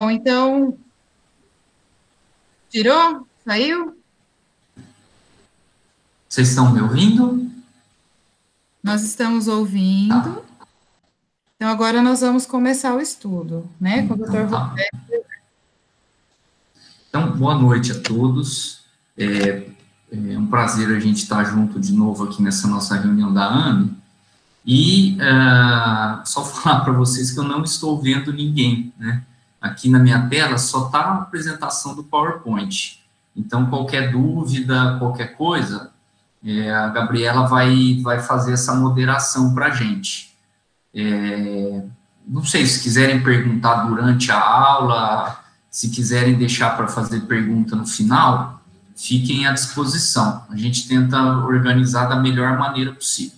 Bom, então, tirou? Saiu? Vocês estão me ouvindo? Nós estamos ouvindo. Tá. Então, agora nós vamos começar o estudo, né? Com o Então, doutor tá. Roberto. Então, boa noite a todos. É um prazer a gente estar junto de novo aqui nessa nossa reunião da AME. E só falar para vocês que eu não estou vendo ninguém, né? Aqui na minha tela só está a apresentação do PowerPoint. Então, qualquer dúvida, qualquer coisa, a Gabriela vai fazer essa moderação para a gente. Não sei se quiserem perguntar durante a aula, se quiserem deixar para fazer pergunta no final, fiquem à disposição. A gente tenta organizar da melhor maneira possível.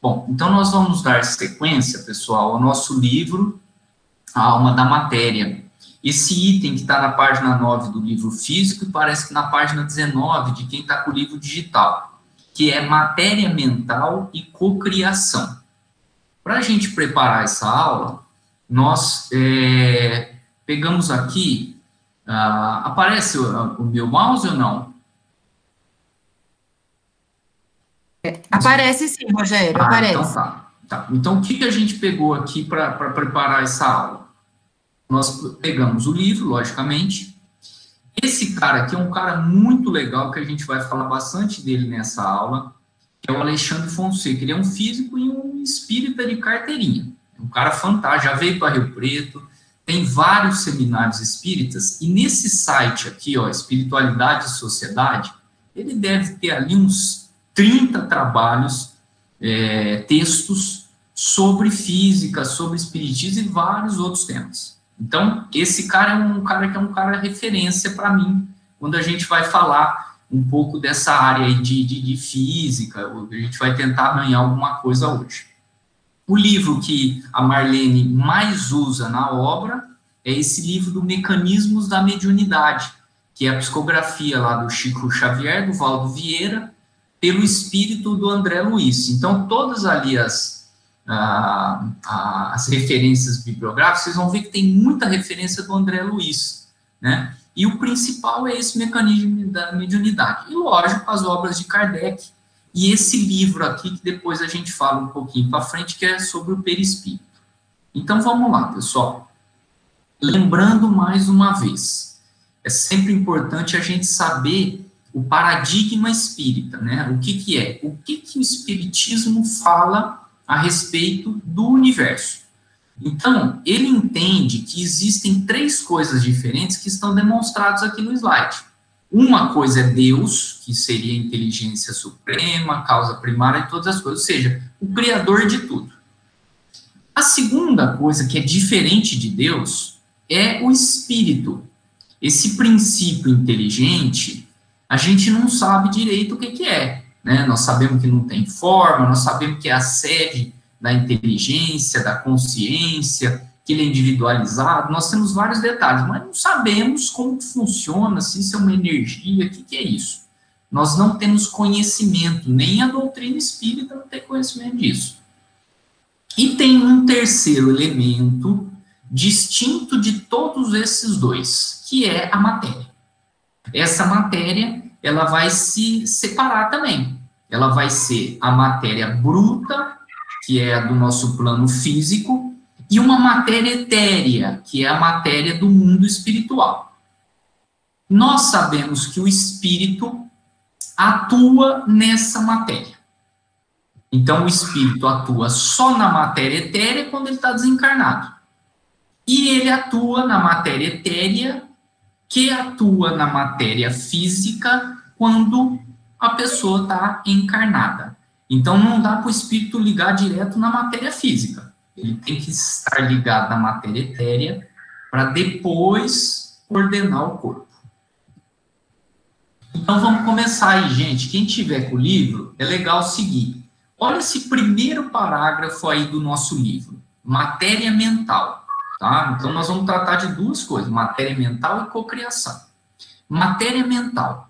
Bom, então nós vamos dar sequência, pessoal, ao nosso livro, A Alma da Matéria. Esse item que está na página 9 do livro físico e parece que na página 19 de quem está com o livro digital, que é Matéria Mental e Cocriação. Para a gente preparar essa aula, nós pegamos aqui, aparece o meu mouse ou não? Aparece sim, Rogério, Então aparece. tá. Então, o que a gente pegou aqui para preparar essa aula? Nós pegamos o livro, logicamente. Esse cara aqui é um cara muito legal, que a gente vai falar bastante dele nessa aula, que é o Alexandre Fonseca. Ele é um físico e um espírita de carteirinha. É um cara fantástico, já veio para Rio Preto, tem vários seminários espíritas, e nesse site aqui, ó, Espiritualidade e Sociedade, ele deve ter ali uns 30 trabalhos, textos sobre física, sobre espiritismo e vários outros temas. Então, esse cara é um cara que é um cara referência para mim, quando a gente vai falar um pouco dessa área aí de física, a gente vai tentar arranhar alguma coisa hoje. O livro que a Marlene mais usa na obra é esse livro do Mecanismos da Mediunidade, que é a psicografia lá do Chico Xavier, do Valdo Vieira, pelo espírito do André Luiz. Então, todas ali as referências bibliográficas, vocês vão ver que tem muita referência do André Luiz, né? E o principal é esse mecanismo da mediunidade. E, lógico, as obras de Kardec, e esse livro aqui, que depois a gente fala um pouquinho para frente, que é sobre o perispírito. Então, vamos lá, pessoal. Lembrando mais uma vez, é sempre importante a gente saber o paradigma espírita, né? O que é? O que o espiritismo fala a respeito do universo? Então, ele entende que existem três coisas diferentes que estão demonstradas aqui no slide. Uma coisa é Deus, que seria a inteligência suprema, causa primária de todas as coisas, ou seja, o criador de tudo. A segunda coisa que é diferente de Deus é o espírito. Esse princípio inteligente, a gente não sabe direito o que é, né? Nós sabemos que não tem forma, nós sabemos que é a sede da inteligência, da consciência, que ele é individualizado, nós temos vários detalhes, mas não sabemos como funciona, se isso é uma energia, o que é isso. Nós não temos conhecimento, nem a doutrina espírita não tem conhecimento disso. E tem um terceiro elemento distinto de todos esses dois, que é a matéria. Essa matéria, ela vai se separar também. Ela vai ser a matéria bruta, que é a do nosso plano físico, e uma matéria etérea, que é a matéria do mundo espiritual. Nós sabemos que o espírito atua nessa matéria. Então, o espírito atua só na matéria etérea quando ele está desencarnado. E ele atua na matéria etérea, que atua na matéria física quando a pessoa está encarnada. Então, não dá para o espírito ligar direto na matéria física. Ele tem que estar ligado na matéria etérea para depois ordenar o corpo. Então, vamos começar aí, gente. Quem tiver com o livro, é legal seguir. Olha esse primeiro parágrafo aí do nosso livro. Matéria mental. Tá? Então, nós vamos tratar de duas coisas, matéria mental e cocriação. Matéria mental.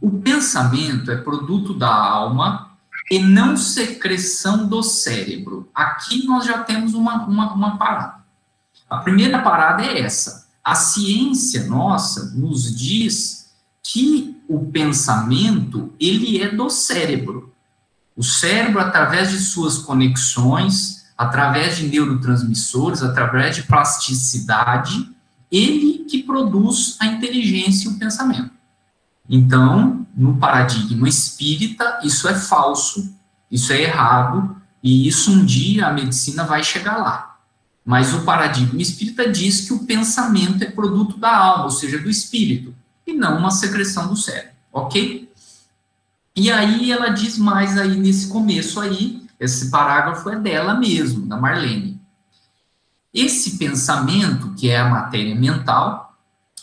O pensamento é produto da alma e não secreção do cérebro. Aqui nós já temos uma parada. A primeira parada é essa. A ciência nossa nos diz que o pensamento, ele é do cérebro. O cérebro, através de suas conexões, através de neurotransmissores, através de plasticidade, ele que produz a inteligência e o pensamento. Então, no paradigma espírita, isso é falso, isso é errado, e isso um dia a medicina vai chegar lá. Mas o paradigma espírita diz que o pensamento é produto da alma, ou seja, do espírito, e não uma secreção do cérebro, ok? E aí ela diz mais aí nesse começo aí, esse parágrafo é dela mesmo, da Marlene. Esse pensamento, que é a matéria mental,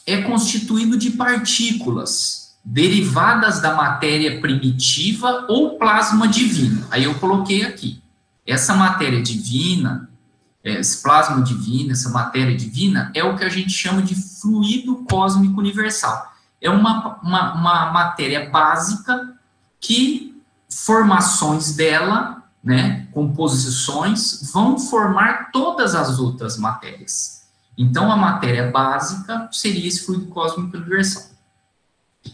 é constituído de partículas derivadas da matéria primitiva ou plasma divino. Aí eu coloquei aqui. Essa matéria divina, esse plasma divino, essa matéria divina, é o que a gente chama de fluido cósmico universal. É uma matéria básica que formações dela, né, composições, vão formar todas as outras matérias. Então, a matéria básica seria esse fluido cósmico universal.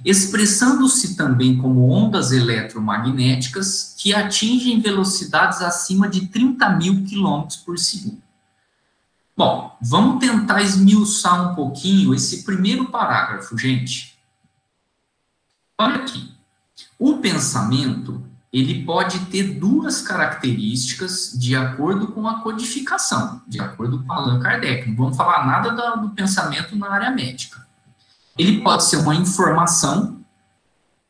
Expressando-se também como ondas eletromagnéticas que atingem velocidades acima de 30.000 quilômetros por segundo. Bom, vamos tentar esmiuçar um pouquinho esse primeiro parágrafo, gente. Olha aqui. O pensamento, ele pode ter duas características de acordo com a codificação, de acordo com Allan Kardec. Não vamos falar nada do pensamento na área médica. Ele pode ser uma informação.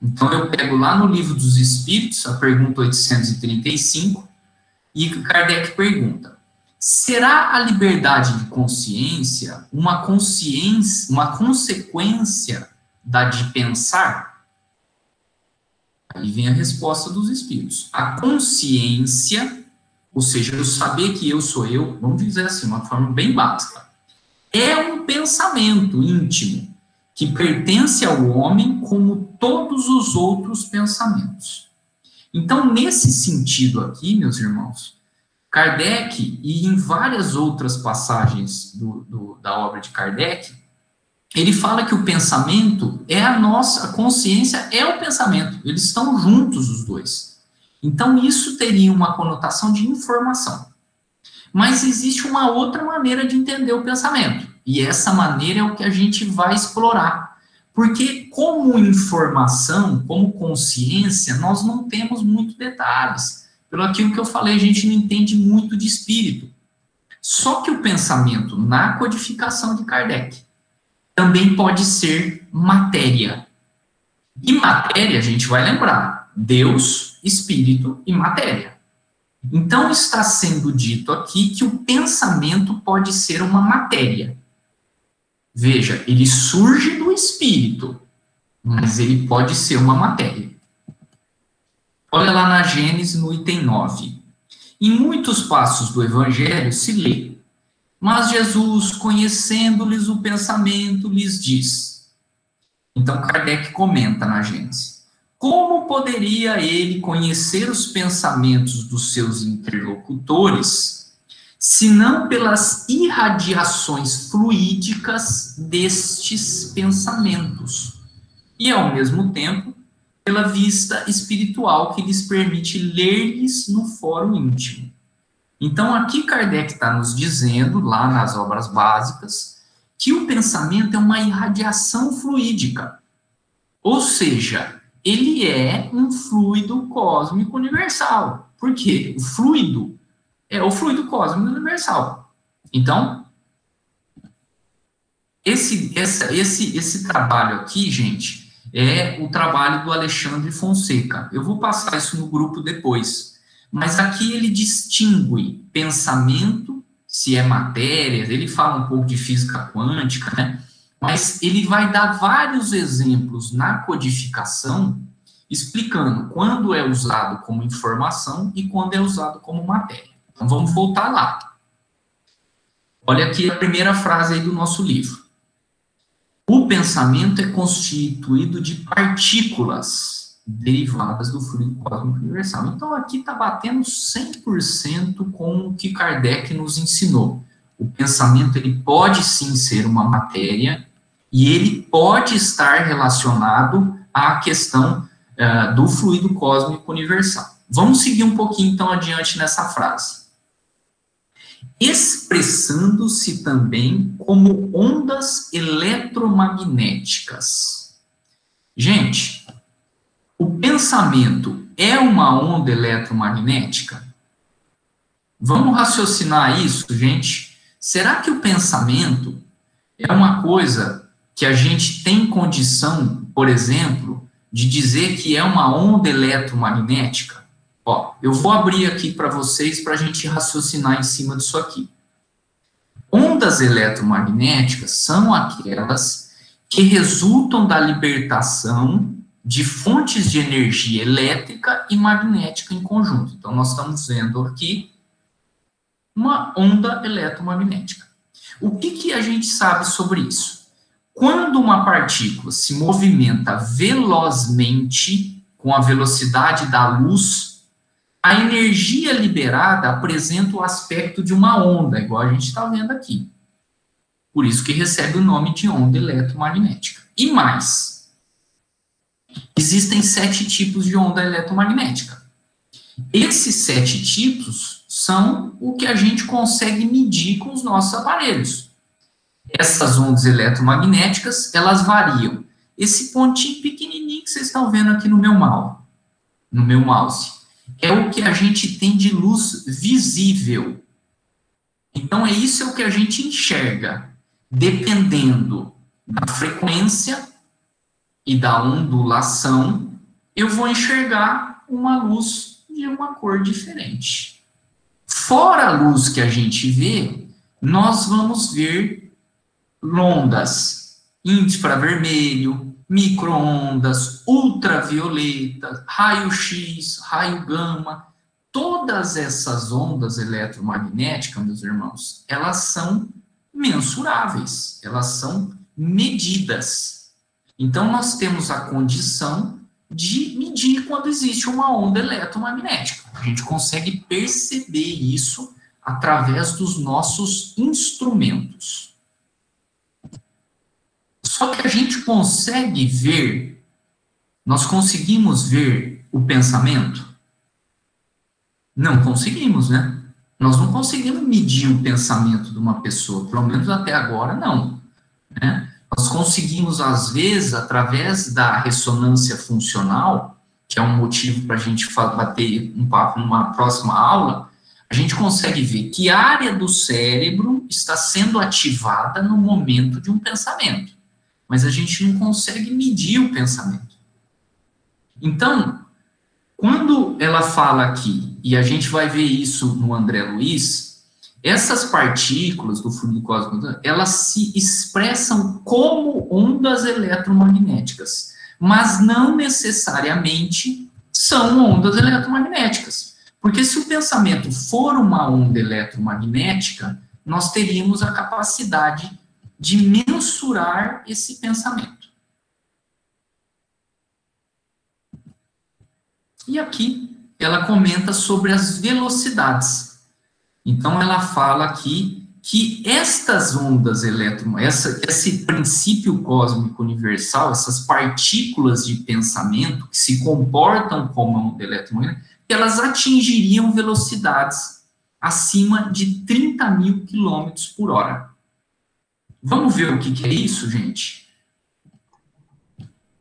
Então, eu pego lá no Livro dos Espíritos, a pergunta 835, e Kardec pergunta: será a liberdade de consciência uma consequência da de pensar? Aí vem a resposta dos Espíritos. A consciência, ou seja, eu saber que eu sou eu, vamos dizer assim, uma forma bem básica, é um pensamento íntimo que pertence ao homem como todos os outros pensamentos. Então, nesse sentido aqui, meus irmãos, Kardec, e em várias outras passagens da obra de Kardec, ele fala que o pensamento é a consciência é o pensamento, eles estão juntos os dois. Então, isso teria uma conotação de informação. Mas existe uma outra maneira de entender o pensamento, e essa maneira é o que a gente vai explorar. Porque, como informação, como consciência, nós não temos muitos detalhes. Pelo aquilo que eu falei, a gente não entende muito de espírito. Só que o pensamento, na codificação de Kardec, também pode ser matéria. E matéria, a gente vai lembrar, Deus, espírito e matéria. Então, está sendo dito aqui que o pensamento pode ser uma matéria. Veja, ele surge do espírito, mas ele pode ser uma matéria. Olha lá na Gênesis, no item 9. Em muitos passos do Evangelho se lê: mas Jesus, conhecendo-lhes o pensamento, lhes diz. Então, Kardec comenta na Gênesis: como poderia ele conhecer os pensamentos dos seus interlocutores, senão pelas irradiações fluídicas destes pensamentos, e, ao mesmo tempo, pela vista espiritual que lhes permite ler-lhes no fórum íntimo. Então, aqui Kardec está nos dizendo, lá nas obras básicas, que o pensamento é uma irradiação fluídica, ou seja, ele é um fluido cósmico universal. Por quê? O fluido é o fluido cósmico universal. Então, esse trabalho aqui, gente, é o trabalho do Alexandre Fonseca. Eu vou passar isso no grupo depois. Mas aqui ele distingue pensamento, se é matéria, ele fala um pouco de física quântica, né? Mas ele vai dar vários exemplos na codificação, explicando quando é usado como informação e quando é usado como matéria. Então, vamos voltar lá. Olha aqui a primeira frase aí do nosso livro. O pensamento é constituído de partículas derivadas do fluido cósmico universal. Então, aqui está batendo 100% com o que Kardec nos ensinou. o pensamento ele pode sim ser uma matéria e ele pode estar relacionado à questão do fluido cósmico universal. Vamos seguir um pouquinho, então, adiante nessa frase. Expressando-se também como ondas eletromagnéticas. Gente, o pensamento é uma onda eletromagnética? Vamos raciocinar isso, gente? Será que o pensamento é uma coisa que a gente tem condição, por exemplo, de dizer que é uma onda eletromagnética? Ó, eu vou abrir aqui para vocês para a gente raciocinar em cima disso aqui. Ondas eletromagnéticas são aquelas que resultam da libertação de fontes de energia elétrica e magnética em conjunto. Então, nós estamos vendo aqui uma onda eletromagnética. O que a gente sabe sobre isso? Quando uma partícula se movimenta velozmente, com a velocidade da luz, a energia liberada apresenta o aspecto de uma onda, igual a gente está vendo aqui. Por isso que recebe o nome de onda eletromagnética. E mais, existem 7 tipos de onda eletromagnética. Esses 7 tipos são o que a gente consegue medir com os nossos aparelhos. Essas ondas eletromagnéticas, elas variam. Esse pontinho pequenininho que vocês estão vendo aqui no meu mouse, é o que a gente tem de luz visível. Então, isso é o que a gente enxerga, dependendo da frequência e da ondulação, eu vou enxergar uma luz de uma cor diferente. Fora a luz que a gente vê, nós vamos ver ondas infravermelho, micro-ondas, ultravioleta, raio-x, raio gama. Todas essas ondas eletromagnéticas, meus irmãos, elas são mensuráveis, elas são medidas. Então, nós temos a condição de medir quando existe uma onda eletromagnética. A gente consegue perceber isso através dos nossos instrumentos. Só que a gente consegue ver, nós conseguimos ver o pensamento? Não conseguimos, né? Nós não conseguimos medir o pensamento de uma pessoa, pelo menos até agora não, né? Nós conseguimos, às vezes, através da ressonância funcional, que é um motivo para a gente bater um papo numa próxima aula, a gente consegue ver que área do cérebro está sendo ativada no momento de um pensamento, mas a gente não consegue medir o pensamento. Então, quando ela fala aqui, e a gente vai ver isso no André Luiz, essas partículas do fluido cósmico, elas se expressam como ondas eletromagnéticas, mas não necessariamente são ondas eletromagnéticas. Porque se o pensamento for uma onda eletromagnética, nós teríamos a capacidade de mensurar esse pensamento. E aqui ela comenta sobre as velocidades. Então, ela fala aqui que estas ondas esse princípio cósmico universal, essas partículas de pensamento que se comportam como onda eletromagnética, elas atingiriam velocidades acima de 30 mil quilômetros por hora. Vamos ver o que é isso, gente?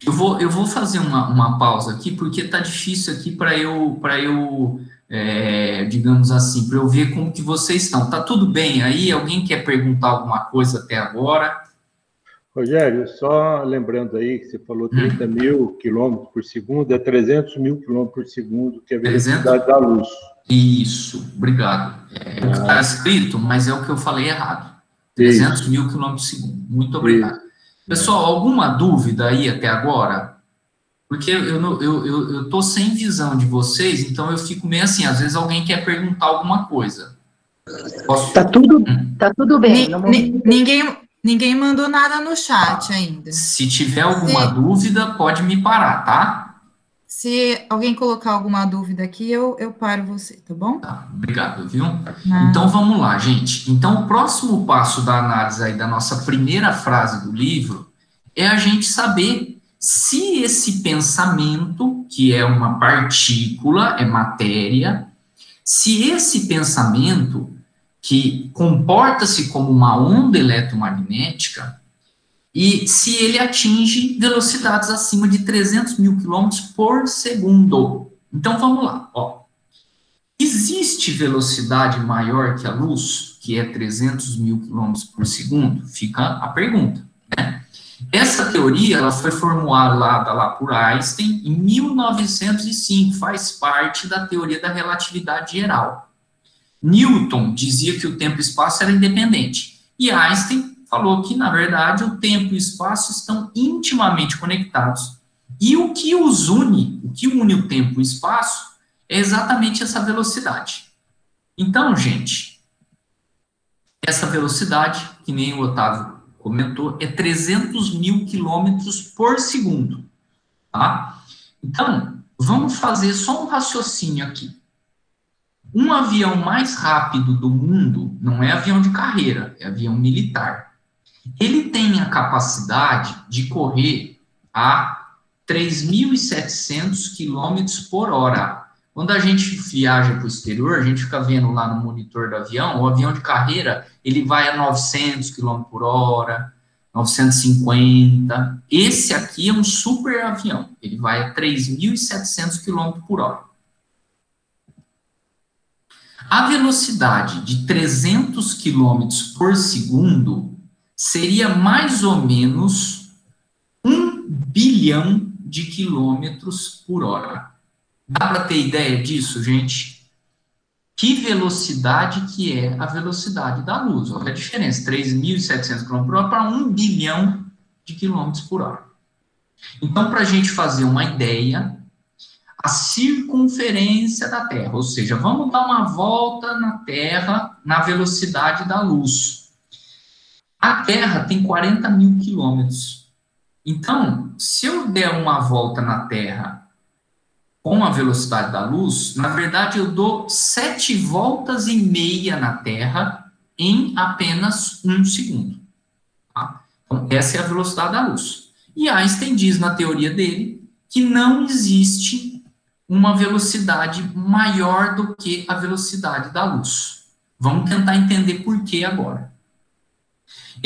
Eu vou fazer uma pausa aqui, porque está difícil aqui para eu digamos assim, para eu ver como que vocês estão. Tá tudo bem aí? Alguém quer perguntar alguma coisa até agora? Rogério, só lembrando aí que você falou 30 mil quilômetros por segundo, é 300 mil quilômetros por segundo, que é a velocidade da luz. Isso, obrigado. É o que está escrito, mas é o que eu falei errado. 300 mil quilômetros por segundo. Muito obrigado. Isso. Pessoal, alguma dúvida aí até agora? Porque eu tô sem visão de vocês, então eu fico meio assim, às vezes alguém quer perguntar alguma coisa. Posso... Tá tudo bem. Ninguém mandou nada no chat ainda. Se tiver alguma dúvida, pode me parar, tá? Se alguém colocar alguma dúvida aqui, eu paro você, tá bom? Tá, obrigado, viu? Então, vamos lá, gente. Então, o próximo passo da análise aí da nossa primeira frase do livro é a gente saber se esse pensamento, que é uma partícula, é matéria, se esse pensamento, que comporta-se como uma onda eletromagnética, e se ele atinge velocidades acima de 300 mil quilômetros por segundo. Então, vamos lá, ó. Existe velocidade maior que a luz, que é 300 mil quilômetros por segundo? Fica a pergunta, né? Essa teoria, ela foi formulada lá por Einstein em 1905, faz parte da teoria da relatividade geral. Newton dizia que o tempo e o espaço eram independentes, e Einstein falou que, na verdade, o tempo e o espaço estão intimamente conectados, e o que os une, o que une o tempo e o espaço, é exatamente essa velocidade. Então, gente, essa velocidade, que nem o Otávio comentou, é 300 mil quilômetros por segundo, tá? Então, vamos fazer só um raciocínio aqui. Um avião mais rápido do mundo não é avião de carreira, é avião militar. Ele tem a capacidade de correr a 3.700 quilômetros por hora. Quando a gente viaja para o exterior, a gente fica vendo lá no monitor do avião, o avião de carreira, ele vai a 900 km por hora, 950. Esse aqui é um super avião, ele vai a 3.700 km por hora. A velocidade de 300 km por segundo seria mais ou menos 1 bilhão de quilômetros por hora. Dá para ter ideia disso, gente? Que velocidade que é a velocidade da luz? Olha a diferença, 3.700 km por hora para 1 bilhão de quilômetros por hora. Então, para a gente fazer uma ideia, a circunferência da Terra, ou seja, vamos dar uma volta na Terra na velocidade da luz. A Terra tem 40 mil quilômetros. Então, se eu der uma volta na Terra com a velocidade da luz, na verdade eu dou 7 voltas e meia na Terra em apenas 1 segundo. Tá? Então, essa é a velocidade da luz. E Einstein diz na teoria dele que não existe uma velocidade maior do que a velocidade da luz. Vamos tentar entender por que agora.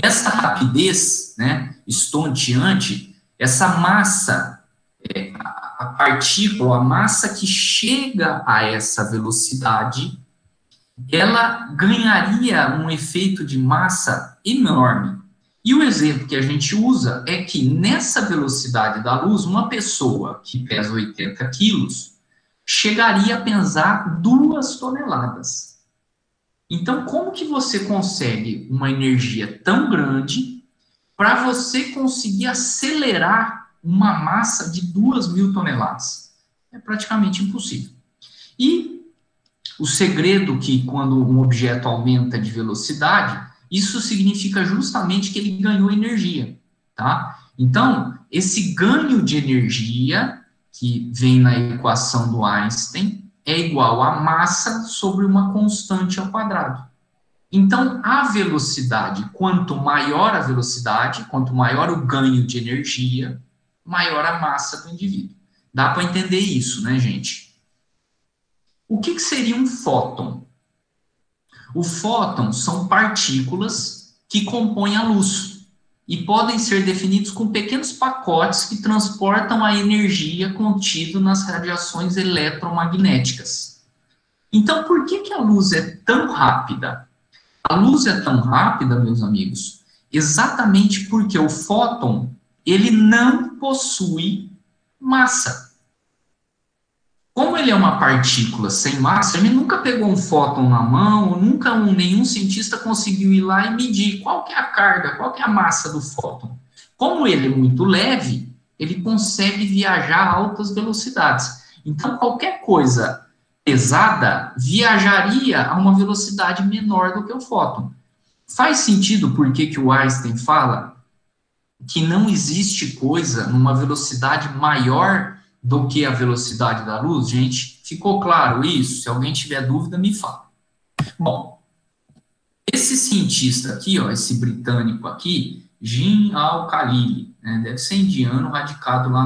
Essa rapidez, né, estonteante, essa massa, a partícula, a massa que chega a essa velocidade, ela ganharia um efeito de massa enorme. E o exemplo que a gente usa é que nessa velocidade da luz, uma pessoa que pesa 80 quilos chegaria a pesar 2 toneladas. Então, como que você consegue uma energia tão grande para você conseguir acelerar uma massa de 2.000 toneladas? É praticamente impossível. E o segredo que quando um objeto aumenta de velocidade, isso significa justamente que ele ganhou energia, tá? Então, esse ganho de energia que vem na equação do Einstein é igual a massa sobre uma constante ao quadrado. Então, a velocidade, quanto maior a velocidade, quanto maior o ganho de energia, maior a massa do indivíduo. Dá para entender isso, né, gente? O que seria um fóton? O fóton são partículas que compõem a luz e podem ser definidos com pequenos pacotes que transportam a energia contida nas radiações eletromagnéticas. Então, por que a luz é tão rápida? A luz é tão rápida, meus amigos, exatamente porque o fóton, ele não possui massa. Como ele é uma partícula sem massa, ele nunca pegou um fóton na mão, nenhum cientista conseguiu ir lá e medir qual que é a carga, qual que é a massa do fóton. Como ele é muito leve, ele consegue viajar a altas velocidades. Então, qualquer coisa pesada viajaria a uma velocidade menor do que o fóton. Faz sentido por que o Einstein fala que não existe coisa numa velocidade maior do que a velocidade da luz? Gente, ficou claro isso? Se alguém tiver dúvida, me fala. Bom, esse cientista aqui, ó, esse britânico aqui, Jim Al-Khalili, né, deve ser indiano, radicado lá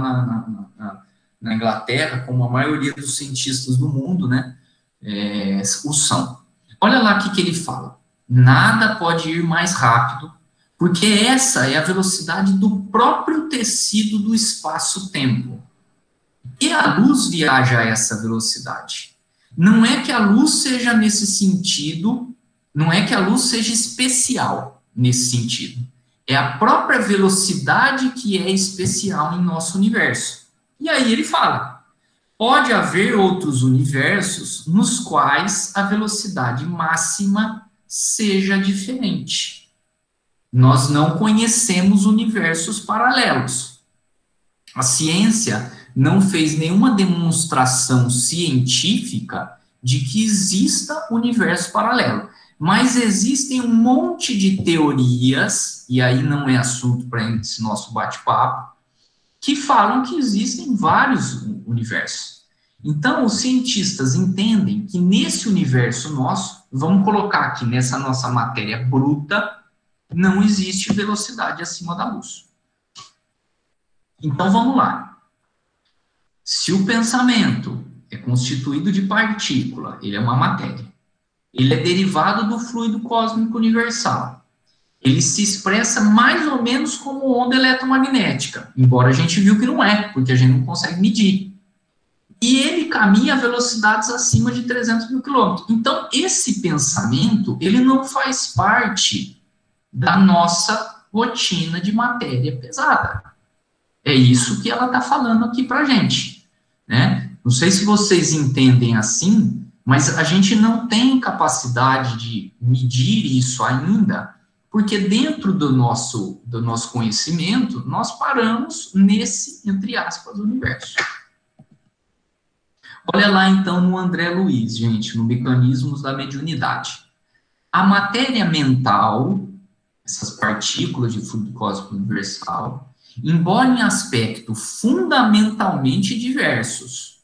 na Inglaterra, como a maioria dos cientistas do mundo, né, o são. Olha lá o que ele fala. Nada pode ir mais rápido, porque essa é a velocidade do próprio tecido do espaço-tempo. E a luz viaja a essa velocidade. Não é que a luz seja nesse sentido, não é que a luz seja especial nesse sentido. É a própria velocidade que é especial em nosso universo. E aí ele fala, pode haver outros universos nos quais a velocidade máxima seja diferente. Nós não conhecemos universos paralelos. A ciência não fez nenhuma demonstração científica de que exista universo paralelo. Mas existem um monte de teorias, e aí não é assunto para esse nosso bate-papo, que falam que existem vários universos. Então, os cientistas entendem que nesse universo nosso, vamos colocar aqui nessa nossa matéria bruta, não existe velocidade acima da luz. Então, vamos lá. Se o pensamento é constituído de partícula, ele é uma matéria. Ele é derivado do fluido cósmico universal. Ele se expressa mais ou menos como onda eletromagnética, embora a gente viu que não é, porque a gente não consegue medir. E ele caminha a velocidades acima de 300 mil quilômetros. Então, esse pensamento, ele não faz parte da nossa rotina de matéria pesada. É isso que ela está falando aqui para a gente, né? Não sei se vocês entendem assim, mas a gente não tem capacidade de medir isso ainda, porque dentro do nosso conhecimento, nós paramos nesse, entre aspas, universo. Olha lá, então, no André Luiz, gente, no Mecanismos da Mediunidade. A matéria mental, essas partículas de fluido cósmico universal, embora em aspecto fundamentalmente diversos,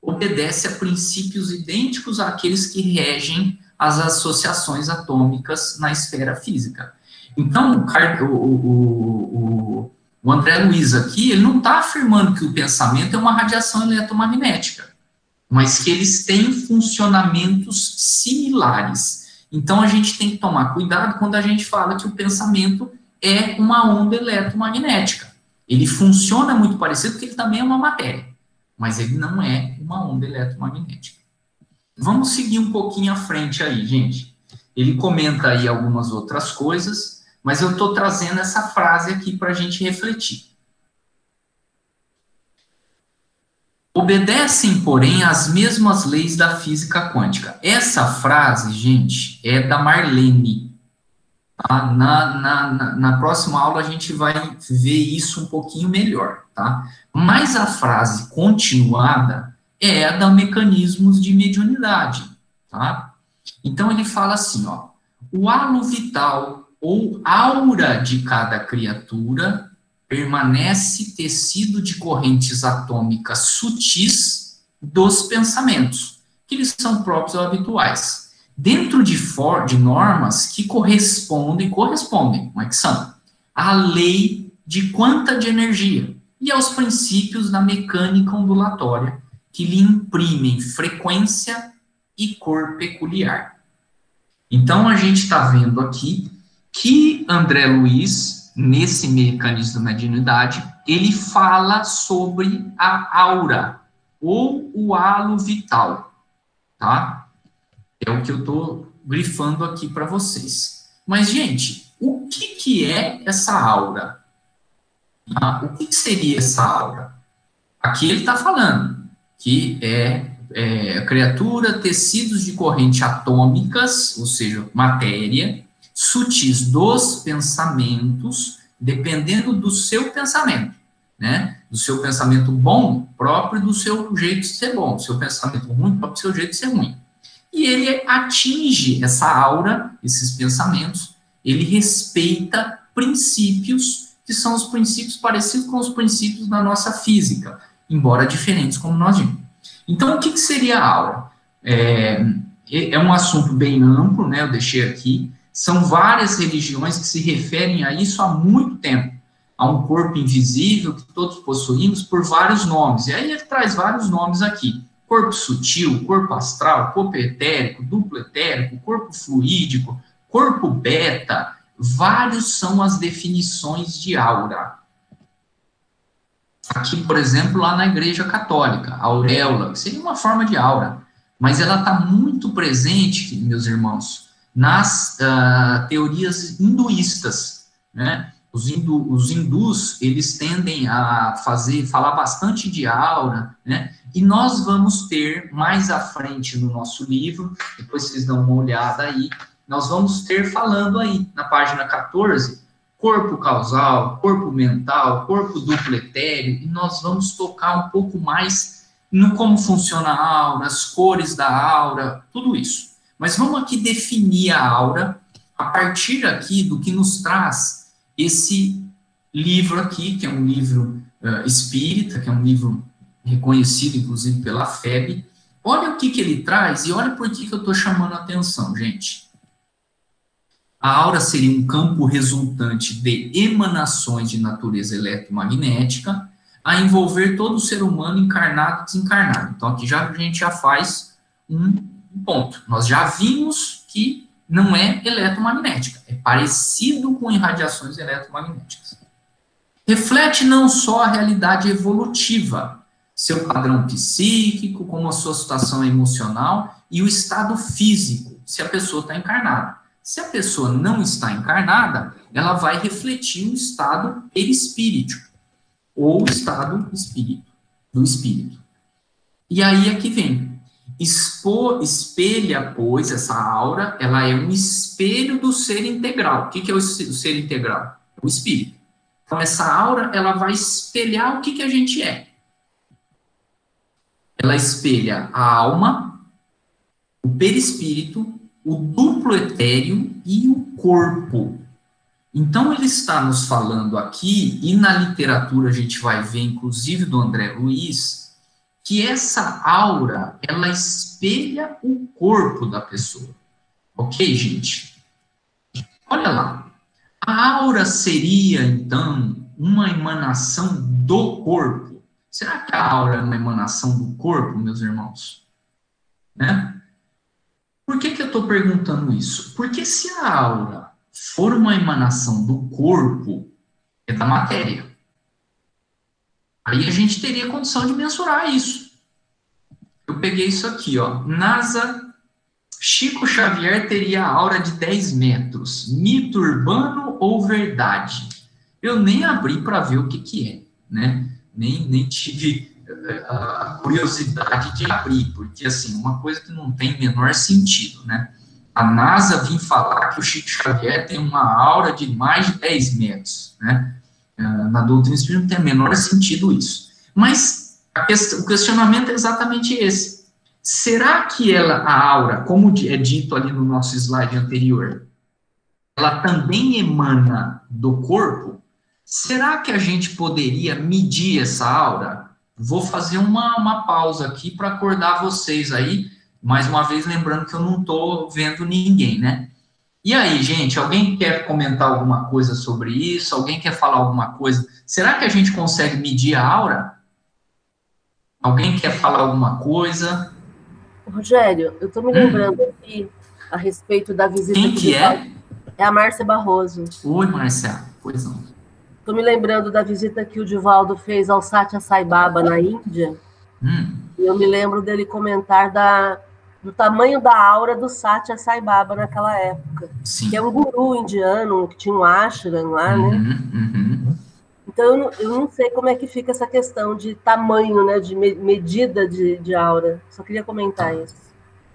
obedece a princípios idênticos àqueles que regem as associações atômicas na esfera física. Então, o André Luiz aqui, ele não está afirmando que o pensamento é uma radiação eletromagnética, mas que eles têm funcionamentos similares. Então, a gente tem que tomar cuidado quando a gente fala que o pensamento é uma onda eletromagnética. Ele funciona muito parecido porque ele também é uma matéria, mas ele não é uma onda eletromagnética. Vamos seguir um pouquinho à frente aí, gente. Ele comenta aí algumas outras coisas, mas eu estou trazendo essa frase aqui para a gente refletir. Obedecem, porém, às mesmas leis da física quântica. Essa frase, gente, é da Marlene. Tá? Na próxima aula a gente vai ver isso um pouquinho melhor, tá? Mas a frase continuada é a da Mecanismos de Mediunidade, tá? Então ele fala assim, ó, o halo vital ou aura de cada criatura permanece tecido de correntes atômicas sutis dos pensamentos, que eles são próprios ou habituais, dentro de normas que correspondem, como é que são? A lei de quanta de energia e aos princípios da mecânica ondulatória, que lhe imprimem frequência e cor peculiar. Então, a gente está vendo aqui que André Luiz, nesse Mecanismo da Mediunidade, ele fala sobre a aura, ou o halo vital, tá? É o que eu estou grifando aqui para vocês. Mas, gente, o que é essa aura? O que seria essa aura? Aqui ele está falando que é criatura, tecidos de corrente atômicas, ou seja, matéria, sutis dos pensamentos, dependendo do seu pensamento, né? Do seu pensamento bom, próprio do seu jeito de ser bom, do seu pensamento ruim, próprio do seu jeito de ser ruim. E ele atinge essa aura, esses pensamentos, ele respeita princípios que são os princípios parecidos com os princípios da nossa física. embora diferentes, como nós vimos. Então, o que seria a aura? É um assunto bem amplo, né, eu deixei aqui. São várias religiões que se referem a isso há muito tempo. Há um corpo invisível que todos possuímos por vários nomes. E aí ele traz vários nomes aqui. Corpo sutil, corpo astral, corpo etérico, duplo etérico, corpo fluídico, corpo beta. Vários são as definições de aura. Aqui, por exemplo, lá na Igreja Católica, a auréola, que seria uma forma de aura. Mas ela está muito presente, meus irmãos, nas teorias hinduístas, né? Os hindus, eles tendem a falar bastante de aura, né? E nós vamos ter, mais à frente no nosso livro, depois vocês dão uma olhada aí, nós vamos ter falando aí, na página 14, corpo causal, corpo mental, corpo duplo etéreo, e nós vamos tocar um pouco mais no como funciona a aura, as cores da aura, tudo isso. Mas vamos aqui definir a aura a partir aqui do que nos traz esse livro aqui, que é um livro espírita, que é um livro reconhecido, inclusive, pela FEB. Olha o que ele traz e olha por que eu estou chamando a atenção, gente. A aura seria um campo resultante de emanações de natureza eletromagnética a envolver todo o ser humano encarnado e desencarnado. Então, aqui a gente já faz um ponto. Nós já vimos que não é eletromagnética, é parecido com irradiações eletromagnéticas. Reflete não só a realidade evolutiva, seu padrão psíquico, como a sua situação emocional e o estado físico, se a pessoa está encarnada. Se a pessoa não está encarnada, ela vai refletir um estado perispíritico, ou estado do espírito. E aí é que vem. Espelha, pois, essa aura, ela é um espelho do ser integral. O que é o ser integral? O espírito. Então, essa aura, ela vai espelhar o que a gente é. Ela espelha a alma, o perispírito, o duplo etéreo e o corpo. Então, ele está nos falando aqui, e na literatura a gente vai ver, inclusive do André Luiz, que essa aura, ela espelha o corpo da pessoa. Ok, gente? Olha lá. A aura seria, então, uma emanação do corpo? Será que a aura é uma emanação do corpo, meus irmãos? Né? Por que eu estou perguntando isso? Porque se a aura for uma emanação do corpo, é da matéria. Aí a gente teria condição de mensurar isso. Eu peguei isso aqui, ó. NASA, Chico Xavier teria a aura de 10 metros. Mito urbano ou verdade? Eu nem abri para ver o que é, né? Nem tive a curiosidade de abrir, porque, assim, uma coisa que não tem menor sentido, né? A NASA vem falar que o Chico Xavier tem uma aura de mais de 10 metros, né? Na doutrina espírita não tem menor sentido isso. Mas o questionamento é exatamente esse. Será que a aura, como é dito ali no nosso slide anterior, ela também emana do corpo? Será que a gente poderia medir essa aura? Vou fazer uma pausa aqui para acordar vocês aí, mais uma vez lembrando que eu não estou vendo ninguém, né? E aí, gente, alguém quer comentar alguma coisa sobre isso? Alguém quer falar alguma coisa? Será que a gente consegue medir a aura? Alguém quer falar alguma coisa? Rogério, eu estou me lembrando aqui a respeito da visita... Quem que é? É a Márcia Barroso. Oi, Márcia. Pois não. Estou me lembrando da visita que o Divaldo fez ao Satya Sai Baba, na Índia. E eu me lembro dele comentar do tamanho da aura do Satya Sai Baba naquela época. Sim. Que é um guru indiano, que tinha um ashram lá, né? Então, eu não sei como é que fica essa questão de tamanho, né? De medida de aura. Só queria comentar isso.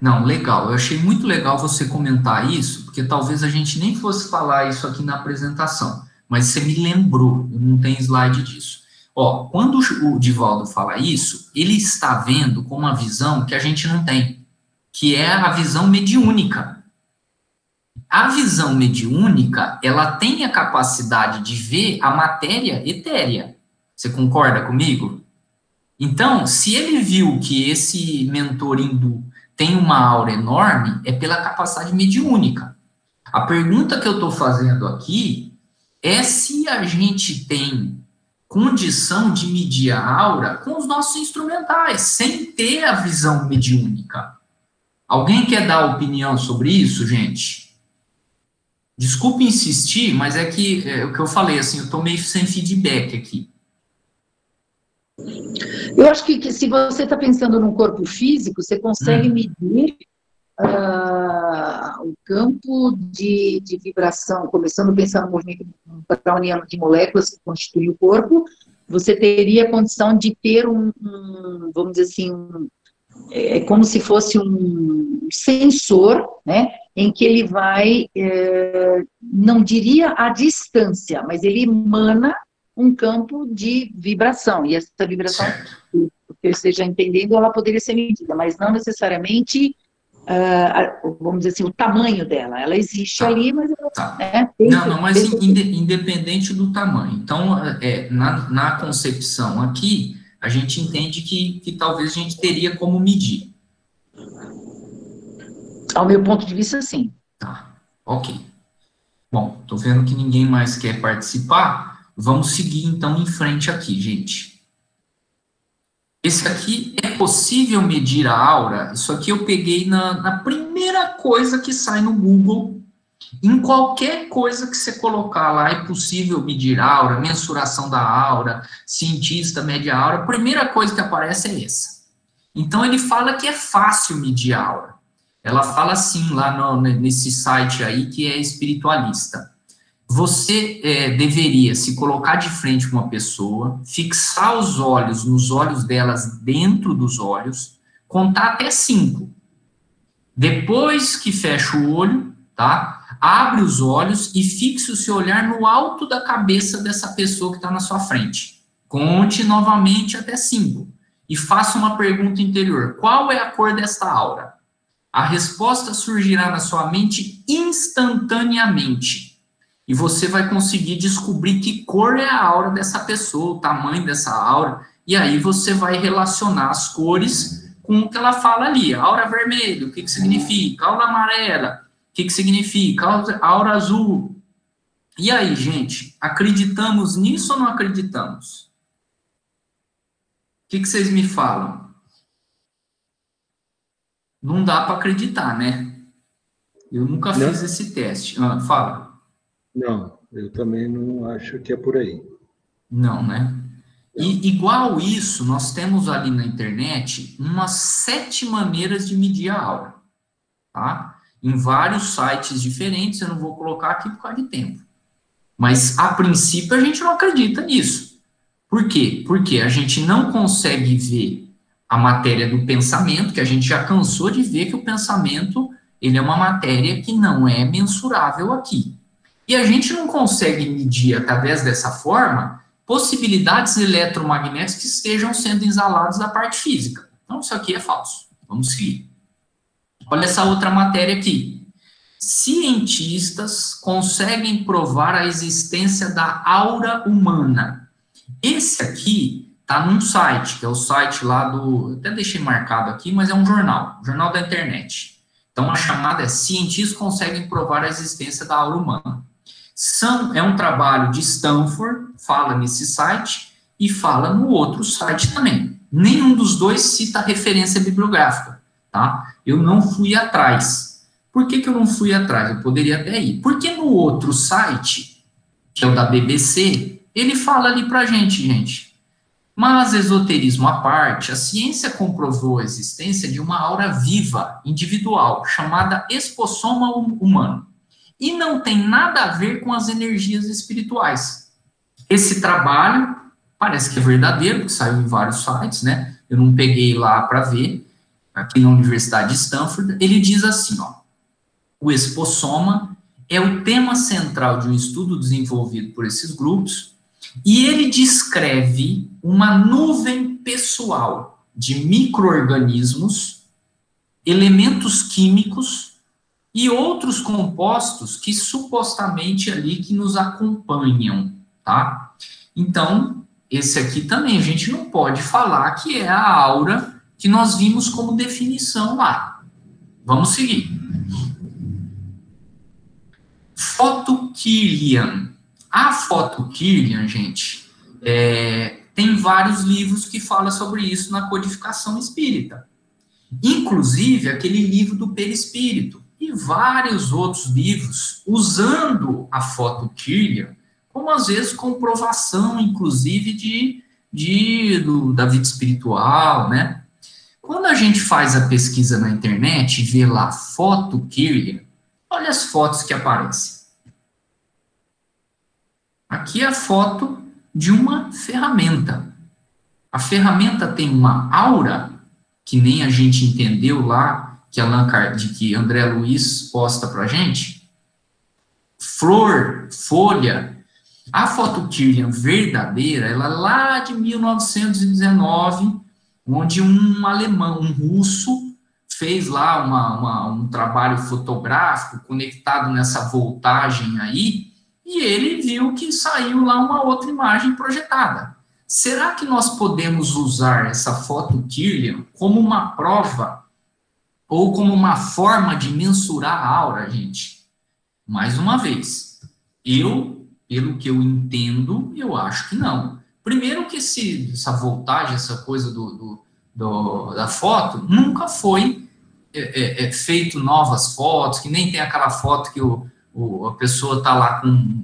Não, legal. Eu achei muito legal você comentar isso, porque talvez a gente nem fosse falar isso aqui na apresentação. Mas você me lembrou, não tem slide disso. Ó, quando o Divaldo fala isso, ele está vendo com uma visão que a gente não tem, que é a visão mediúnica. A visão mediúnica, ela tem a capacidade de ver a matéria etérea. Você concorda comigo? Então, se ele viu que esse mentor hindu tem uma aura enorme, é pela capacidade mediúnica. A pergunta que eu estou fazendo aqui é se a gente tem condição de medir a aura com os nossos instrumentais, sem ter a visão mediúnica. Alguém quer dar opinião sobre isso, gente? Desculpe insistir, mas é que o que eu falei, assim, eu estou meio sem feedback aqui. Eu acho que se você está pensando num corpo físico, você consegue medir o campo de vibração, começando a pensar no movimento para a união de moléculas que constitui o corpo, você teria a condição de ter vamos dizer assim, é como se fosse um sensor, né, em que ele vai, não diria a distância, mas ele emana um campo de vibração, e essa vibração, que eu esteja entendendo, ela poderia ser medida, mas não necessariamente, vamos dizer assim, o tamanho dela, ela existe ali, mas... Mas independente do tamanho. Então, na concepção aqui, a gente entende que talvez a gente teria como medir. Ao meu ponto de vista, sim. Tá, ok. Bom, tô vendo que ninguém mais quer participar. Vamos seguir, então, em frente aqui, gente. Esse aqui, é possível medir a aura? Isso aqui eu peguei na primeira coisa que sai no Google. Em qualquer coisa que você colocar lá, é possível medir a aura, mensuração da aura, cientista mede a aura, a primeira coisa que aparece é essa. Então, ele fala que é fácil medir a aura. Ela fala assim, lá nesse site aí, que é espiritualista. Você deveria se colocar de frente com uma pessoa, fixar os olhos nos olhos delas, dentro dos olhos, contar até 5. Depois que fecha o olho, tá? Abre os olhos e fixe o seu olhar no alto da cabeça dessa pessoa que está na sua frente. Conte novamente até 5. E faça uma pergunta interior. Qual é a cor desta aura? A resposta surgirá na sua mente instantaneamente. E você vai conseguir descobrir que cor é a aura dessa pessoa, o tamanho dessa aura, e aí você vai relacionar as cores com o que ela fala ali. Aura vermelha, o que significa? Aura amarela, o que significa? Aura azul. E aí, gente, acreditamos nisso ou não acreditamos? O que vocês me falam? Não dá para acreditar, né? Eu nunca fiz esse teste. Fala. Não, eu também não acho que é por aí. Não, né? E igual isso, nós temos ali na internet umas 7 maneiras de medir a aura, tá? Em vários sites diferentes, eu não vou colocar aqui por causa de tempo. Mas, a princípio, a gente não acredita nisso. Por quê? Porque a gente não consegue ver a matéria do pensamento, que a gente já cansou de ver que o pensamento, ele é uma matéria que não é mensurável aqui. E a gente não consegue medir, através dessa forma, possibilidades eletromagnéticas que estejam sendo exaladas da parte física. Então, isso aqui é falso. Vamos seguir. Olha essa outra matéria aqui. Cientistas conseguem provar a existência da aura humana. Esse aqui está num site, que é o site lá do... Até deixei marcado aqui, mas é um jornal da internet. Então, a chamada é Cientistas conseguem provar a existência da aura humana. É um trabalho de Stanford, fala nesse site, e fala no outro site também. Nenhum dos dois cita referência bibliográfica, tá? Eu não fui atrás. Por que eu não fui atrás? Eu poderia até ir. Porque no outro site, que é o da BBC, ele fala ali pra gente. Mas, esoterismo à parte, a ciência comprovou a existência de uma aura viva, individual, chamada espossoma humano. E não tem nada a ver com as energias espirituais. Esse trabalho parece que é verdadeiro, que saiu em vários sites, né? Eu não peguei lá para ver, aqui na Universidade de Stanford. Ele diz assim, ó, o espossoma é o tema central de um estudo desenvolvido por esses grupos, e ele descreve uma nuvem pessoal de micro-organismos, elementos químicos e outros compostos que supostamente ali que nos acompanham, tá? Então, esse aqui também, a gente não pode falar que é a aura que nós vimos como definição lá. Vamos seguir. Foto-Kirlian. A Foto-Kirlian, gente, tem vários livros que falam sobre isso na codificação espírita. Inclusive, aquele livro do Perispírito e vários outros livros usando a Foto-Kirlian como, às vezes, comprovação, inclusive, da vida espiritual, né? Quando a gente faz a pesquisa na internet e vê lá Foto-Kirlian, olha as fotos que aparecem. Aqui é a foto de uma ferramenta. A ferramenta tem uma aura, que nem a gente entendeu lá, que André Luiz posta pra gente. Flor, folha. A Foto-Kirlian verdadeira, ela é lá de 1919, onde um alemão, um russo, fez lá um trabalho fotográfico conectado nessa voltagem aí, e ele viu que saiu lá uma outra imagem projetada. Será que nós podemos usar essa Foto-Kirlian como uma prova ou como uma forma de mensurar a aura, gente? Mais uma vez, pelo que eu entendo, eu acho que não. Primeiro que essa voltagem, essa coisa da foto, nunca foi feito novas fotos, que nem tem aquela foto que a pessoa está lá com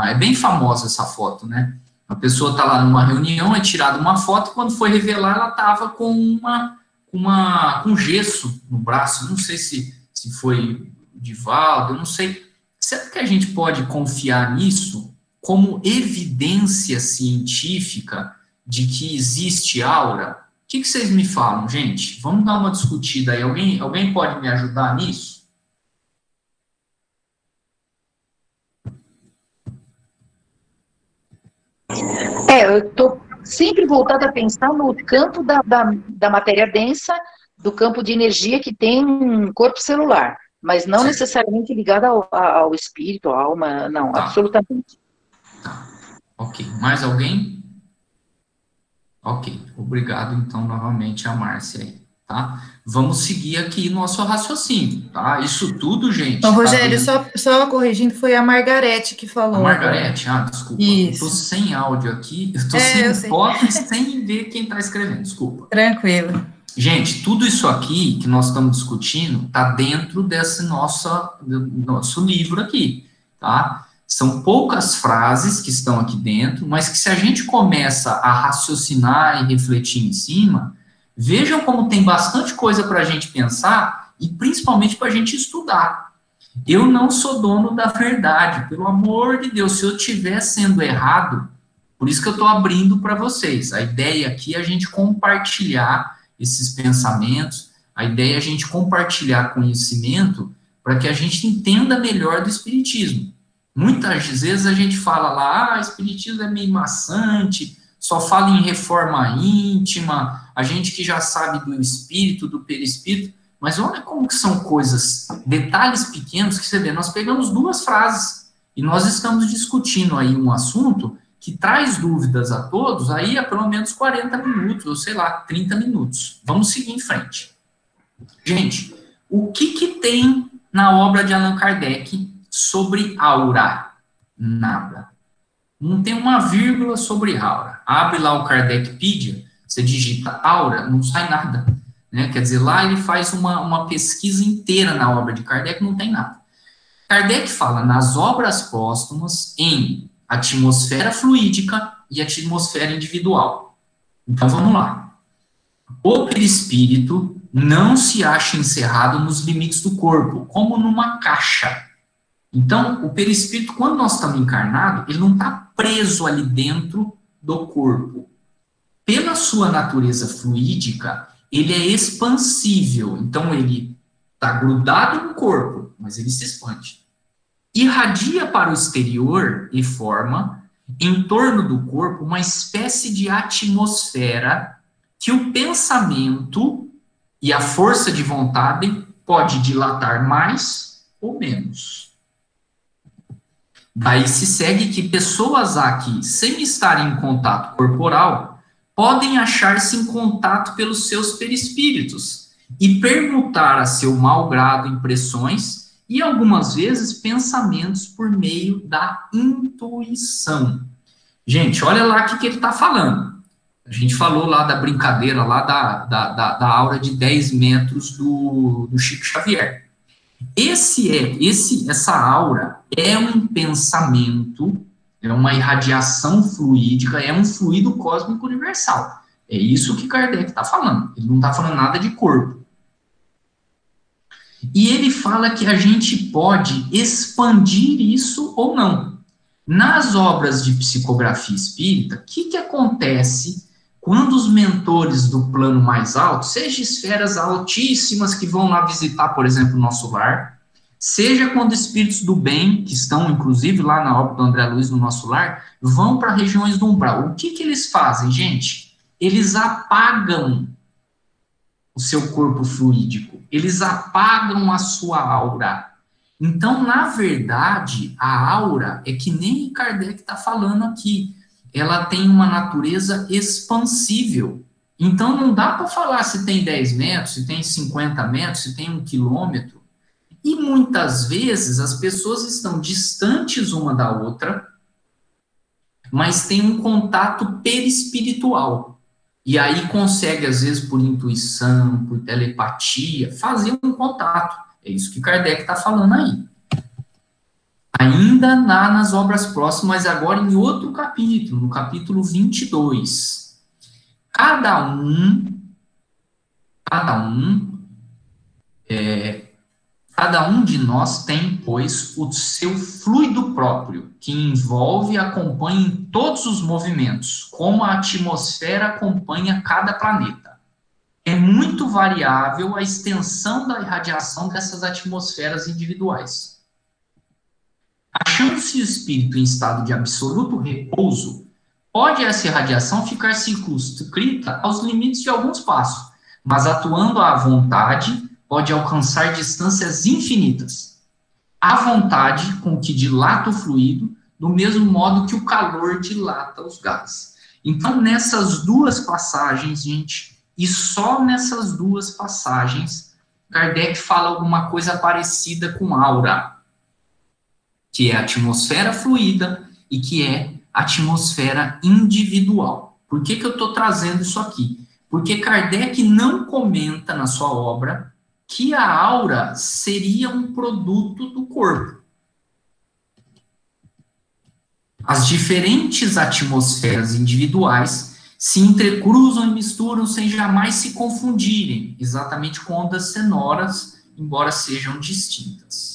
é bem famosa essa foto, né? A pessoa está lá numa reunião, é tirada uma foto, e quando foi revelar, ela estava com gesso no braço. Não sei se foi Divaldo, eu não sei. Será que a gente pode confiar nisso como evidência científica de que existe aura? O que vocês me falam, gente? Vamos dar uma discutida aí. Alguém pode me ajudar nisso? Eu estou sempre voltada a pensar no campo da matéria densa, do campo de energia que tem um corpo celular, mas não necessariamente ligado ao espírito, à alma, não, absolutamente. Tá. Ok. Mais alguém? Ok. Obrigado, então, novamente, a Márcia aí, tá? Vamos seguir aqui nosso raciocínio, tá? Isso tudo, gente... Então, Rogério, só corrigindo, foi a Margarete que falou. A Margarete? Desculpa. Isso. Eu tô sem áudio aqui, eu tô sem foto e sem ver quem tá escrevendo, desculpa. Tranquilo. Gente, tudo isso aqui que nós estamos discutindo tá dentro desse nosso livro aqui, tá? São poucas frases que estão aqui dentro, mas que se a gente começa a raciocinar e refletir em cima, vejam como tem bastante coisa para a gente pensar e principalmente para a gente estudar. Eu não sou dono da verdade, pelo amor de Deus, se eu estiver sendo errado, por isso que eu estou abrindo para vocês. A ideia aqui é a gente compartilhar esses pensamentos, a ideia é a gente compartilhar conhecimento para que a gente entenda melhor do espiritismo. Muitas vezes a gente fala lá, espiritismo é meio maçante, só fala em reforma íntima, a gente que já sabe do espírito, do perispírito, mas olha como que são coisas, detalhes pequenos que você vê. Nós pegamos duas frases e nós estamos discutindo aí um assunto que traz dúvidas a todos aí há pelo menos 40 minutos, ou sei lá, 30 minutos. Vamos seguir em frente. Gente, o que tem na obra de Allan Kardec sobre aura? Nada. Não tem uma vírgula sobre aura. Abre lá o Kardecpedia, você digita aura, não sai nada. Né? Quer dizer, lá ele faz uma pesquisa inteira na obra de Kardec, não tem nada. Kardec fala nas obras póstumas em atmosfera fluídica e atmosfera individual. Então, vamos lá. O perispírito não se acha encerrado nos limites do corpo, como numa caixa. Então, o perispírito, quando nós estamos encarnados, ele não está preso ali dentro do corpo. Pela sua natureza fluídica, ele é expansível. Então, ele está grudado no corpo, mas ele se expande. Irradia para o exterior e forma, em torno do corpo, uma espécie de atmosfera que o pensamento e a força de vontade pode dilatar mais ou menos. Daí se segue que pessoas aqui, sem estarem em contato corporal, podem achar-se em contato pelos seus perispíritos e permutar a seu mau grado impressões e, algumas vezes, pensamentos por meio da intuição. Gente, olha lá o que ele está falando. A gente falou lá da brincadeira, lá da aura de 10 metros do Chico Xavier. Essa aura é um pensamento, é uma irradiação fluídica, é um fluido cósmico universal. É isso que Kardec está falando. Ele não está falando nada de corpo. E ele fala que a gente pode expandir isso ou não. Nas obras de psicografia espírita, o que acontece quando os mentores do plano mais alto, seja esferas altíssimas que vão lá visitar, por exemplo, o nosso lar, seja quando espíritos do bem, que estão, inclusive, lá na obra do André Luiz, no nosso lar, vão para regiões do umbral. O que eles fazem, gente? Eles apagam o seu corpo fluídico. Eles apagam a sua aura. Então, na verdade, a aura é que nem Kardec está falando aqui. Ela tem uma natureza expansível. Então, não dá para falar se tem 10 metros, se tem 50 metros, se tem 1 quilômetro. E muitas vezes as pessoas estão distantes uma da outra, mas tem um contato perispiritual. E aí consegue, às vezes, por intuição, por telepatia, fazer um contato. É isso que Kardec está falando aí. Ainda nas obras próximas, mas agora em outro capítulo, no capítulo 22. Cada um de nós tem, pois, o seu fluido próprio, que envolve e acompanha em todos os movimentos, como a atmosfera acompanha cada planeta. É muito variável a extensão da irradiação dessas atmosferas individuais. Achando-se o espírito em estado de absoluto repouso, pode essa irradiação ficar circunscrita aos limites de algum espaço, mas atuando à vontade, pode alcançar distâncias infinitas. À vontade com que dilata o fluido, do mesmo modo que o calor dilata os gases. Então, nessas duas passagens, gente, e só nessas duas passagens, Kardec fala alguma coisa parecida com aura, que é a atmosfera fluida e que é a atmosfera individual. Por que eu estou trazendo isso aqui? Porque Kardec não comenta na sua obra que a aura seria um produto do corpo. As diferentes atmosferas individuais se entrecruzam e misturam sem jamais se confundirem, exatamente com ondas sonoras, embora sejam distintas.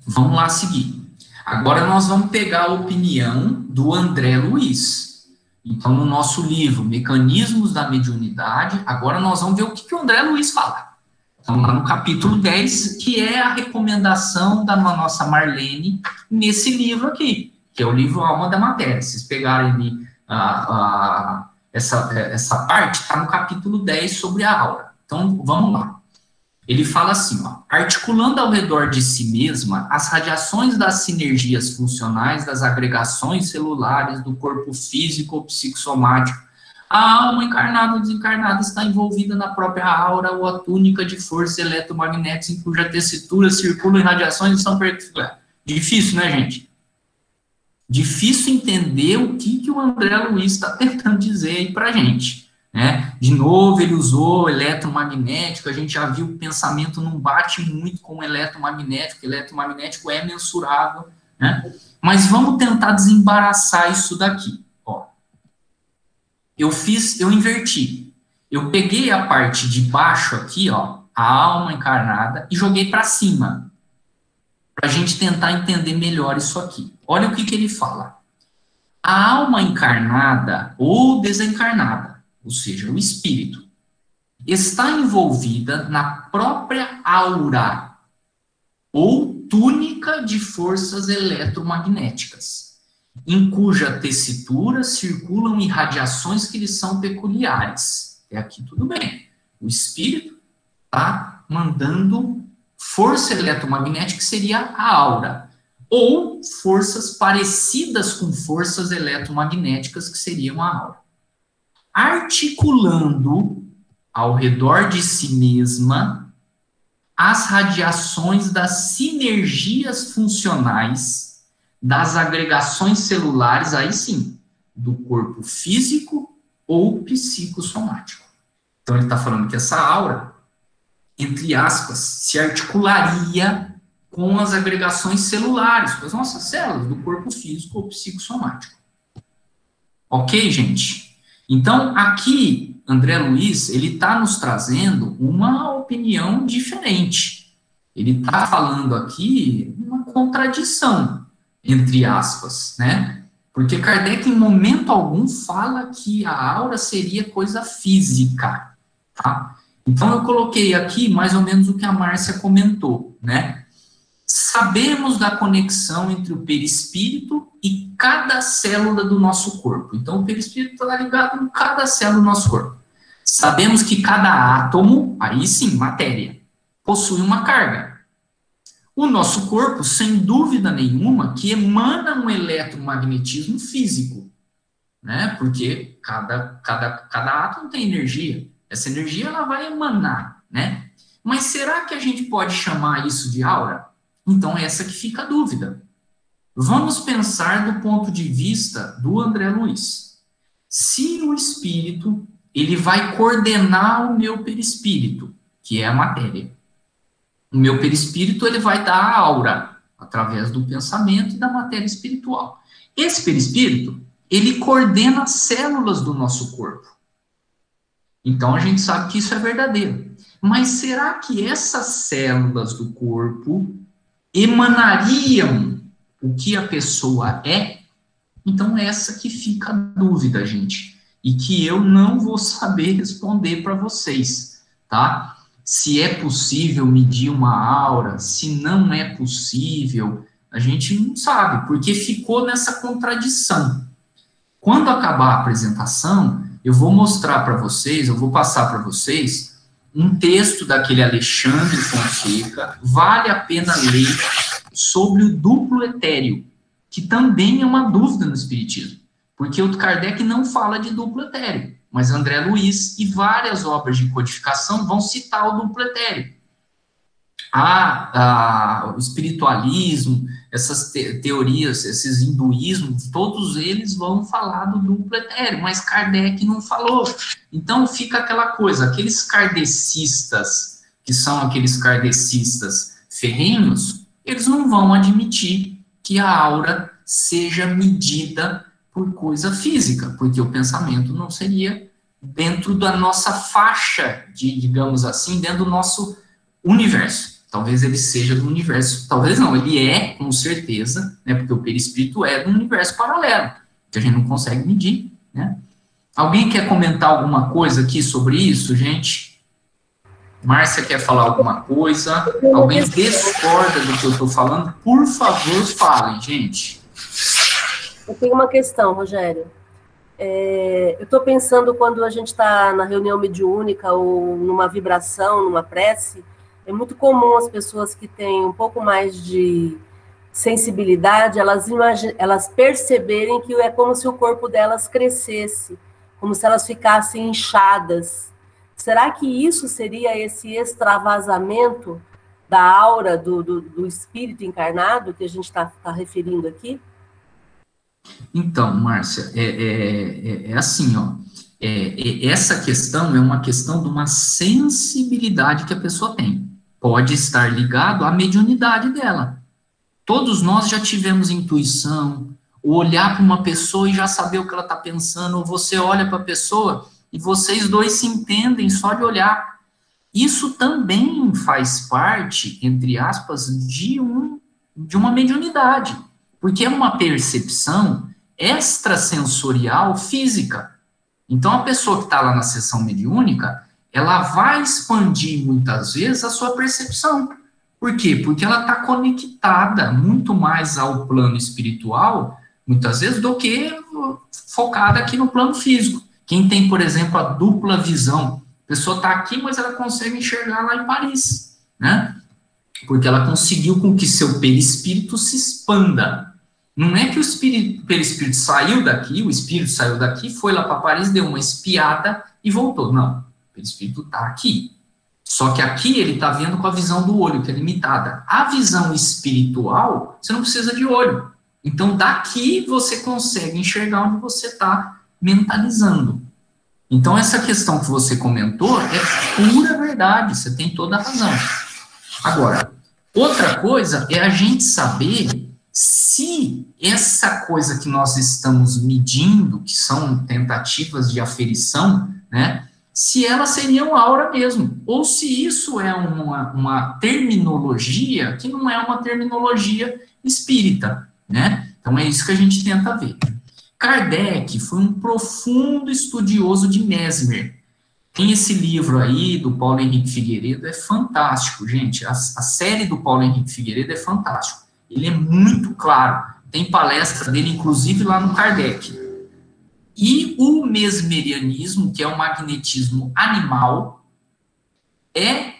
Vamos lá seguir. Agora nós vamos pegar a opinião do André Luiz. Então, no nosso livro, Mecanismos da Mediunidade, agora nós vamos ver o que o André Luiz fala. Então, lá no capítulo 10, que é a recomendação da nossa Marlene nesse livro aqui, que é o livro Alma da Matéria. Se vocês pegarem ali essa parte, está no capítulo 10 sobre a aura. Então, vamos lá. Ele fala assim, ó, articulando ao redor de si mesma as radiações das sinergias funcionais das agregações celulares do corpo físico ou psicossomático, a alma encarnada ou desencarnada está envolvida na própria aura ou a túnica de forças eletromagnéticas em cuja tessitura circulam radiações e são perturbadas. Difícil, né, gente? Difícil entender o que o André Luiz está tentando dizer aí pra gente. Né? De novo, ele usou eletromagnético, a gente já viu que o pensamento não bate muito com o eletromagnético é mensurável, né? Mas vamos tentar desembaraçar isso daqui. Ó. Eu inverti. Eu peguei a parte de baixo aqui, ó, a alma encarnada, e joguei para cima, para a gente tentar entender melhor isso aqui. Olha o que ele fala. A alma encarnada ou desencarnada, ou seja, o espírito, está envolvida na própria aura, ou túnica de forças eletromagnéticas, em cuja tessitura circulam irradiações que lhe são peculiares. Até aqui tudo bem. O espírito está mandando força eletromagnética, que seria a aura, ou forças parecidas com forças eletromagnéticas, que seriam a aura. Articulando ao redor de si mesma as radiações das sinergias funcionais das agregações celulares, aí sim, do corpo físico ou psicossomático. Então, ele está falando que essa aura, entre aspas, se articularia com as agregações celulares, com as nossas células do corpo físico ou psicossomático. Ok, gente? Então, aqui, André Luiz, ele está nos trazendo uma opinião diferente. Ele está falando aqui uma contradição, entre aspas, né? Porque Kardec, em momento algum, fala que a aura seria coisa física, tá? Então, eu coloquei aqui mais ou menos o que a Márcia comentou, né? Sabemos da conexão entre o perispírito e cada célula do nosso corpo. Então, o perispírito está ligado em cada célula do nosso corpo. Sabemos que cada átomo, aí sim, matéria, possui uma carga. O nosso corpo, sem dúvida nenhuma, que emana um eletromagnetismo físico, né? Porque cada átomo tem energia. Essa energia, ela vai emanar, né? Mas será que a gente pode chamar isso de aura? Então, essa que fica a dúvida. Vamos pensar do ponto de vista do André Luiz. Se o espírito, ele vai coordenar o meu perispírito, que é a matéria. O meu perispírito, ele vai dar a aura, através do pensamento e da matéria espiritual. Esse perispírito, ele coordena as células do nosso corpo. Então, a gente sabe que isso é verdadeiro. Mas será que essas células do corpo emanariam o que a pessoa é? Então, essa que fica a dúvida, gente. E que eu não vou saber responder para vocês, tá? Se é possível medir uma aura, se não é possível, a gente não sabe, porque ficou nessa contradição. Quando acabar a apresentação, eu vou mostrar para vocês, eu vou passar para vocês um texto daquele Alexandre Fonseca, vale a pena ler, sobre o duplo etéreo, que também é uma dúvida no espiritismo, porque o Kardec não fala de duplo etéreo, mas André Luiz e várias obras de codificação vão citar o duplo etéreo. O espiritualismo, essas teorias, esses hinduísmos, todos eles vão falar do duplo etéreo, mas Kardec não falou. Então fica aquela coisa, aqueles kardecistas, que são aqueles kardecistas ferrenhos, eles não vão admitir que a aura seja medida por coisa física, porque o pensamento não seria dentro da nossa faixa, digamos assim, dentro do nosso universo. Talvez ele seja do universo, talvez não, ele é, com certeza, né, porque o perispírito é do universo paralelo, que a gente não consegue medir, né? Alguém quer comentar alguma coisa aqui sobre isso, gente? Márcia quer falar alguma coisa? Alguém discorda do que eu estou falando? Por favor, falem, gente. Eu tenho uma questão, Rogério. Eu estou pensando quando a gente está na reunião mediúnica ou numa vibração, numa prece, é muito comum as pessoas que têm um pouco mais de sensibilidade, elas perceberem que é como se o corpo delas crescesse, como se elas ficassem inchadas. Será que isso seria esse extravasamento da aura do espírito encarnado que a gente está referindo aqui? Então, Márcia, assim, ó, essa questão é uma questão de uma sensibilidade que a pessoa tem. Pode estar ligado à mediunidade dela. Todos nós já tivemos intuição, ou olhar para uma pessoa e já saber o que ela está pensando, ou você olha para a pessoa e vocês dois se entendem só de olhar. Isso também faz parte, entre aspas, de uma mediunidade, porque é uma percepção extrasensorial física. Então, a pessoa que está lá na sessão mediúnica, ela vai expandir muitas vezes a sua percepção. Por quê? Porque ela está conectada muito mais ao plano espiritual, muitas vezes, do que focada aqui no plano físico. Quem tem, por exemplo, a dupla visão, a pessoa está aqui, mas ela consegue enxergar lá em Paris, né? Porque ela conseguiu com que seu perispírito se expanda. Não é que o perispírito saiu daqui, o espírito saiu daqui, foi lá para Paris, deu uma espiada e voltou. Não, o perispírito está aqui. Só que aqui ele está vendo com a visão do olho, que é limitada. A visão espiritual, você não precisa de olho. Então, daqui você consegue enxergar onde você está mentalizando. Então, essa questão que você comentou é pura verdade, você tem toda a razão. Agora, outra coisa é a gente saber se essa coisa que nós estamos medindo, que são tentativas de aferição, né, se ela seria uma aura mesmo, ou se isso é uma terminologia que não é uma terminologia espírita, né? Então é isso que a gente tenta ver. Kardec foi um profundo estudioso de Mesmer. Tem esse livro aí do Paulo Henrique Figueiredo, é fantástico, gente. A série do Paulo Henrique Figueiredo é fantástico. Ele é muito claro. Tem palestra dele, inclusive, lá no Kardec. E o mesmerianismo, que é o magnetismo animal, é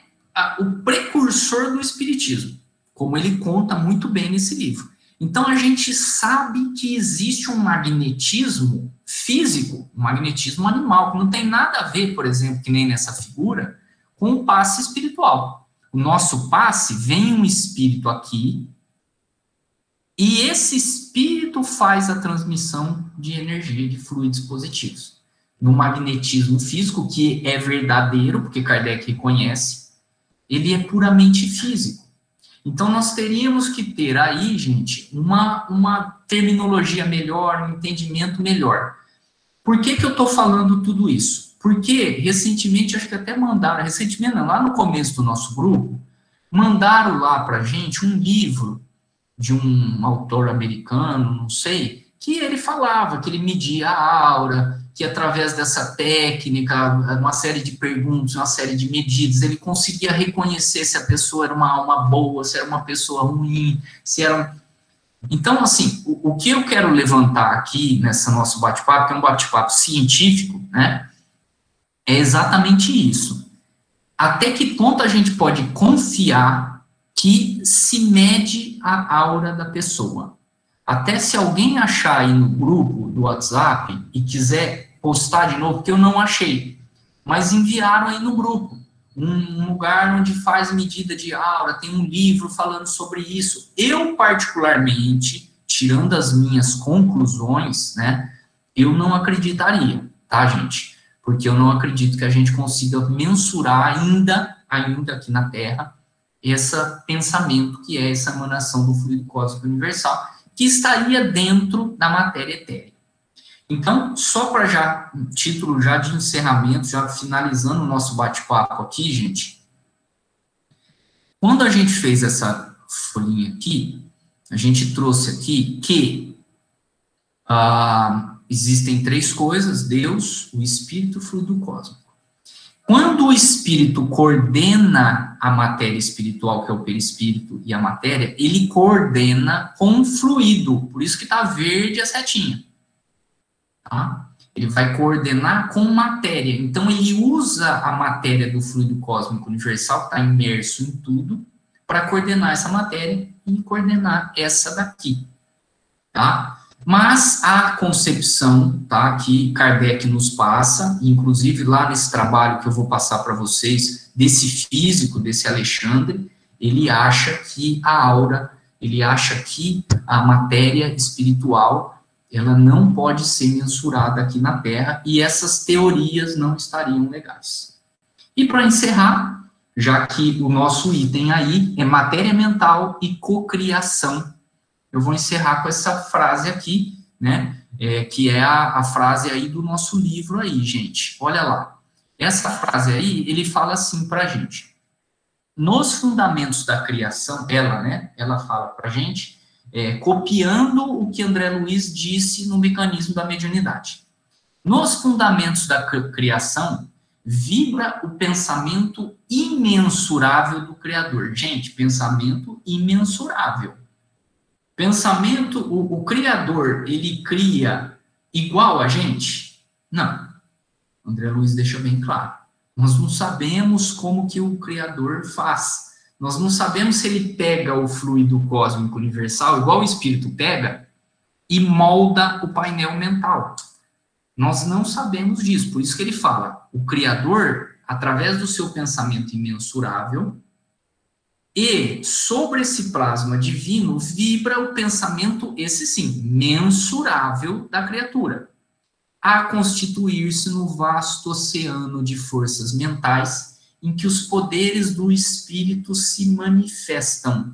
o precursor do espiritismo, como ele conta muito bem nesse livro. Então, a gente sabe que existe um magnetismo físico, um magnetismo animal, que não tem nada a ver, por exemplo, que nem nessa figura, com o passe espiritual. O nosso passe, vem um espírito aqui, e esse espírito faz a transmissão de energia, de fluidos positivos. No magnetismo físico, que é verdadeiro, porque Kardec reconhece, ele é puramente físico. Então, nós teríamos que ter aí, gente, uma terminologia melhor, um entendimento melhor. Por que eu estou falando tudo isso? Porque, recentemente, acho que até mandaram, recentemente não, lá no começo do nosso grupo, mandaram lá para a gente um livro de um autor americano, não sei, que ele falava que ele media a aura, que através dessa técnica, uma série de perguntas, uma série de medidas, ele conseguia reconhecer se a pessoa era uma alma boa, se era uma pessoa ruim, se era... Então, assim, o que eu quero levantar aqui nesse nosso bate-papo, que é um bate-papo científico, né, é exatamente isso. Até que ponto a gente pode confiar que se mede a aura da pessoa? Até se alguém achar aí no grupo do WhatsApp e quiser postar de novo, porque eu não achei, mas enviaram aí no grupo, um lugar onde faz medida de aura, tem um livro falando sobre isso. Eu, particularmente, tirando as minhas conclusões, né, eu não acreditaria, tá, gente? Porque eu não acredito que a gente consiga mensurar ainda aqui na Terra, esse pensamento que é essa emanação do fluido cósmico universal, que estaria dentro da matéria etérea. Então, só para já, título já de encerramento, já finalizando o nosso bate-papo aqui, gente, quando a gente fez essa folhinha aqui, a gente trouxe aqui que existem três coisas: Deus, o Espírito, o fluido cósmico. Quando o Espírito coordena a matéria espiritual, que é o perispírito, e a matéria, ele coordena com o fluido, por isso que está verde a setinha. Tá? Ele vai coordenar com matéria. Então, ele usa a matéria do fluido cósmico universal, que está imerso em tudo, para coordenar essa matéria e coordenar essa daqui. Tá? Mas a concepção, tá, que Kardec nos passa, inclusive lá nesse trabalho que eu vou passar para vocês, desse físico, desse Alexandre, ele acha que a aura, ele acha que a matéria espiritual, ela não pode ser mensurada aqui na Terra, e essas teorias não estariam legais. E para encerrar, já que o nosso item aí é matéria mental e cocriação, eu vou encerrar com essa frase aqui, né, que é a frase aí do nosso livro aí, gente. Olha lá. Essa frase aí, ele fala assim pra gente. Nos fundamentos da criação, ela fala pra gente, copiando o que André Luiz disse no mecanismo da mediunidade. Nos fundamentos da criação, vibra o pensamento imensurável do Criador. Gente, pensamento imensurável. Pensamento, o Criador, ele cria igual a gente? Não. André Luiz deixa bem claro. Nós não sabemos como que o Criador faz, Nós não sabemos se ele pega o fluido cósmico universal, igual o espírito pega, e molda o painel mental. Nós não sabemos disso, por isso que ele fala, o Criador, através do seu pensamento imensurável, e sobre esse plasma divino vibra o pensamento, esse sim, mensurável da criatura, a constituir-se no vasto oceano de forças mentais em que os poderes do espírito se manifestam.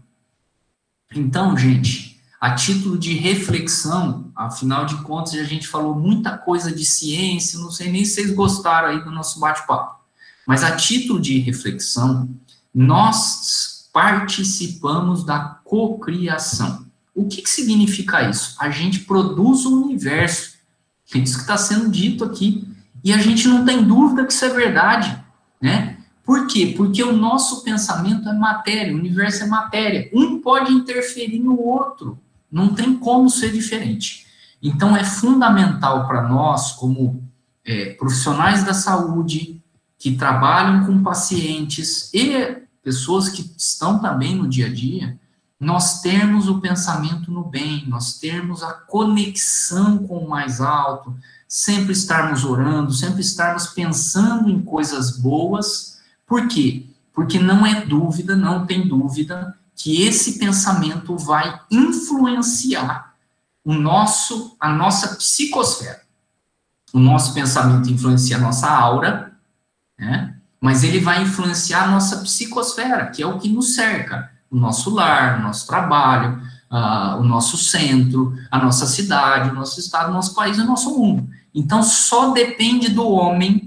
Então, gente, a título de reflexão, afinal de contas, a gente falou muita coisa de ciência, não sei nem se vocês gostaram aí do nosso bate-papo, mas a título de reflexão, nós participamos da cocriação. O que significa isso? A gente produz o universo, é isso que está sendo dito aqui, e a gente não tem dúvida que isso é verdade, né? Por quê? Porque o nosso pensamento é matéria, o universo é matéria, um pode interferir no outro, não tem como ser diferente. Então, é fundamental para nós, como profissionais da saúde, que trabalham com pacientes e pessoas que estão também no dia a dia, nós termos o pensamento no bem, nós termos a conexão com o mais alto, sempre estarmos orando, sempre estarmos pensando em coisas boas. Por quê? Porque não é dúvida, não tem dúvida, que esse pensamento vai influenciar a nossa psicosfera. O nosso pensamento influencia a nossa aura, né? Mas ele vai influenciar a nossa psicosfera, que é o que nos cerca, o nosso lar, o nosso trabalho, o nosso centro, a nossa cidade, o nosso estado, o nosso país, o nosso mundo. Então, só depende do homem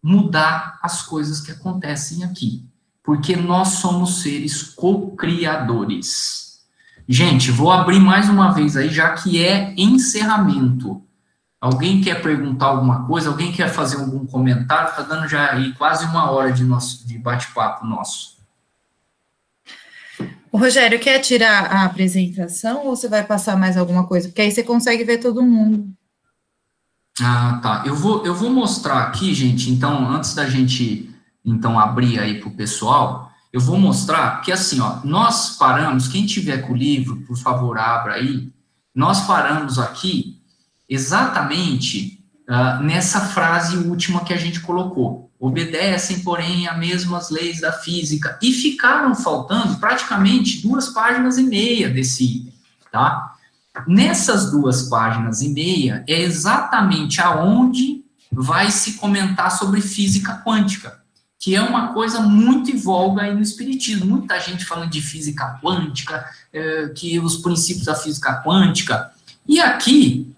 mudar as coisas que acontecem aqui, porque nós somos seres co-criadores. Gente, vou abrir mais uma vez aí, já que é encerramento. Alguém quer perguntar alguma coisa? Alguém quer fazer algum comentário? Está dando já aí quase 1 hora de bate-papo nosso. O Rogério, quer tirar a apresentação ou você vai passar mais alguma coisa? Porque aí você consegue ver todo mundo. Ah, tá. Eu vou mostrar aqui, gente, então, antes da gente, então, abrir aí para o pessoal, eu vou mostrar que, assim, ó, nós paramos, quem tiver com o livro, por favor, abra aí, nós paramos aqui exatamente nessa frase última que a gente colocou. Obedecem, porém, as mesmas leis da física. E ficaram faltando praticamente 2,5 páginas desse item, tá? Nessas 2,5 páginas é exatamente aonde vai se comentar sobre física quântica, que é uma coisa muito em voga aí no espiritismo. Muita gente falando de física quântica, que os princípios da física quântica. E aqui,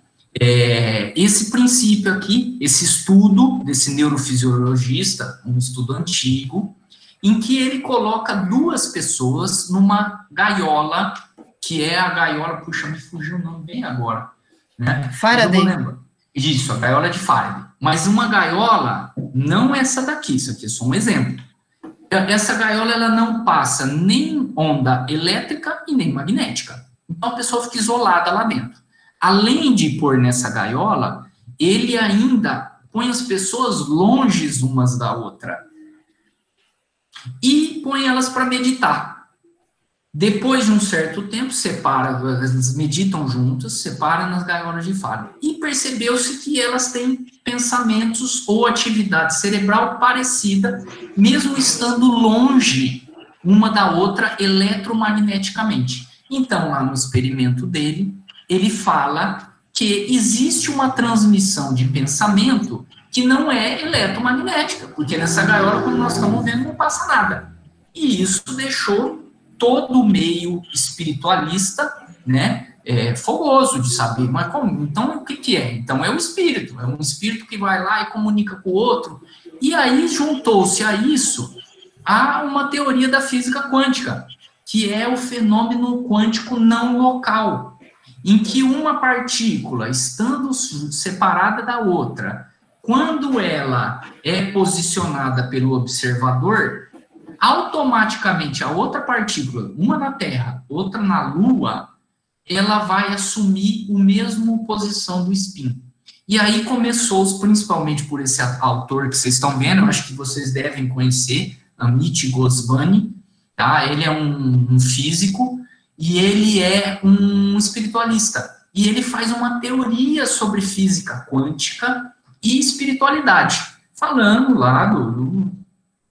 esse princípio aqui, esse estudo desse neurofisiologista, um estudo antigo, em que ele coloca 2 pessoas numa gaiola, que é a gaiola, puxa, me fugiu o nome bem agora, né? Faraday. Isso, a gaiola de Faraday. Mas uma gaiola, não essa daqui, isso aqui é só um exemplo. Essa gaiola, ela não passa nem onda elétrica e nem magnética. Então, a pessoa fica isolada lá dentro. Além de pôr nessa gaiola, ele ainda põe as pessoas longe umas da outra. E põe elas para meditar. Depois de um certo tempo, separa, elas meditam juntas, separa nas gaiolas de Faraday. E percebeu-se que elas têm pensamentos ou atividade cerebral parecida, mesmo estando longe uma da outra eletromagneticamente. Então, lá no experimento dele, ele fala que existe uma transmissão de pensamento que não é eletromagnética, porque nessa gaiola, como nós estamos vendo, não passa nada. E isso deixou todo o meio espiritualista, né, fogoso de saber, mas como? Então, o que é? Então, é o espírito, é um espírito que vai lá e comunica com o outro. E aí, juntou-se a isso a uma teoria da física quântica, que é o fenômeno quântico não local, em que uma partícula, estando separada da outra, quando ela é posicionada pelo observador, automaticamente a outra partícula, uma na Terra, outra na Lua, ela vai assumir a mesma posição do spin. E aí começou, principalmente por esse autor que vocês estão vendo, eu acho que vocês devem conhecer, Amit Goswami, tá? Ele é um físico e ele é um espiritualista. E ele faz uma teoria sobre física quântica e espiritualidade, falando lá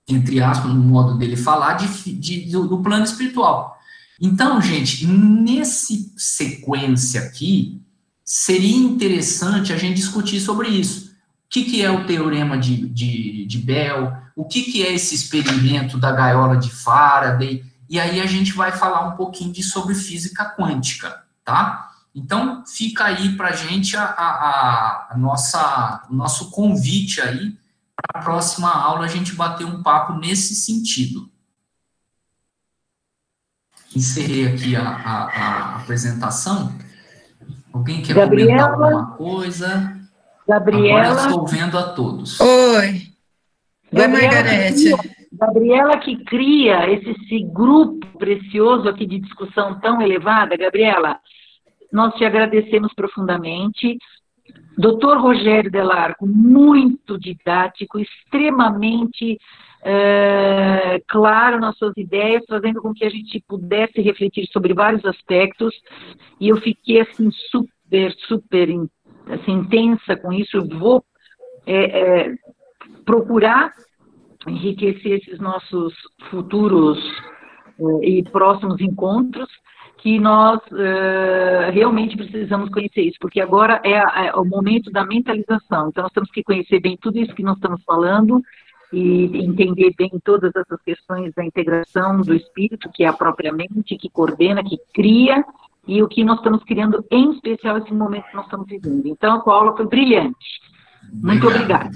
entre aspas, no modo dele falar, do plano espiritual. Então, gente, nesse sequência aqui, seria interessante a gente discutir sobre isso. O que é o teorema de Bell, o que é esse experimento da gaiola de Faraday, e aí a gente vai falar um pouquinho sobre física quântica, tá? Então, fica aí para a gente o nosso convite aí, para a próxima aula a gente bater um papo nesse sentido. Encerrei aqui a apresentação. Alguém quer comentar alguma coisa? Gabriela. Agora estou vendo a todos. Oi. Oi, Margarete. Gabriela, que cria esse grupo precioso aqui de discussão tão elevada. Gabriela, nós te agradecemos profundamente. Dr. Rogério Delarco, muito didático, extremamente claro nas suas ideias, fazendo com que a gente pudesse refletir sobre vários aspectos, e eu fiquei assim super assim, intensa com isso. Eu vou procurar enriquecer esses nossos futuros e próximos encontros, que nós realmente precisamos conhecer isso, porque agora é o momento da mentalização. Então, nós temos que conhecer bem tudo isso que nós estamos falando e entender bem todas essas questões da integração do espírito, que é a própria mente, que coordena, que cria, e o que nós estamos criando, em especial, esse momento que nós estamos vivendo. Então, a aula foi brilhante. Muito obrigada.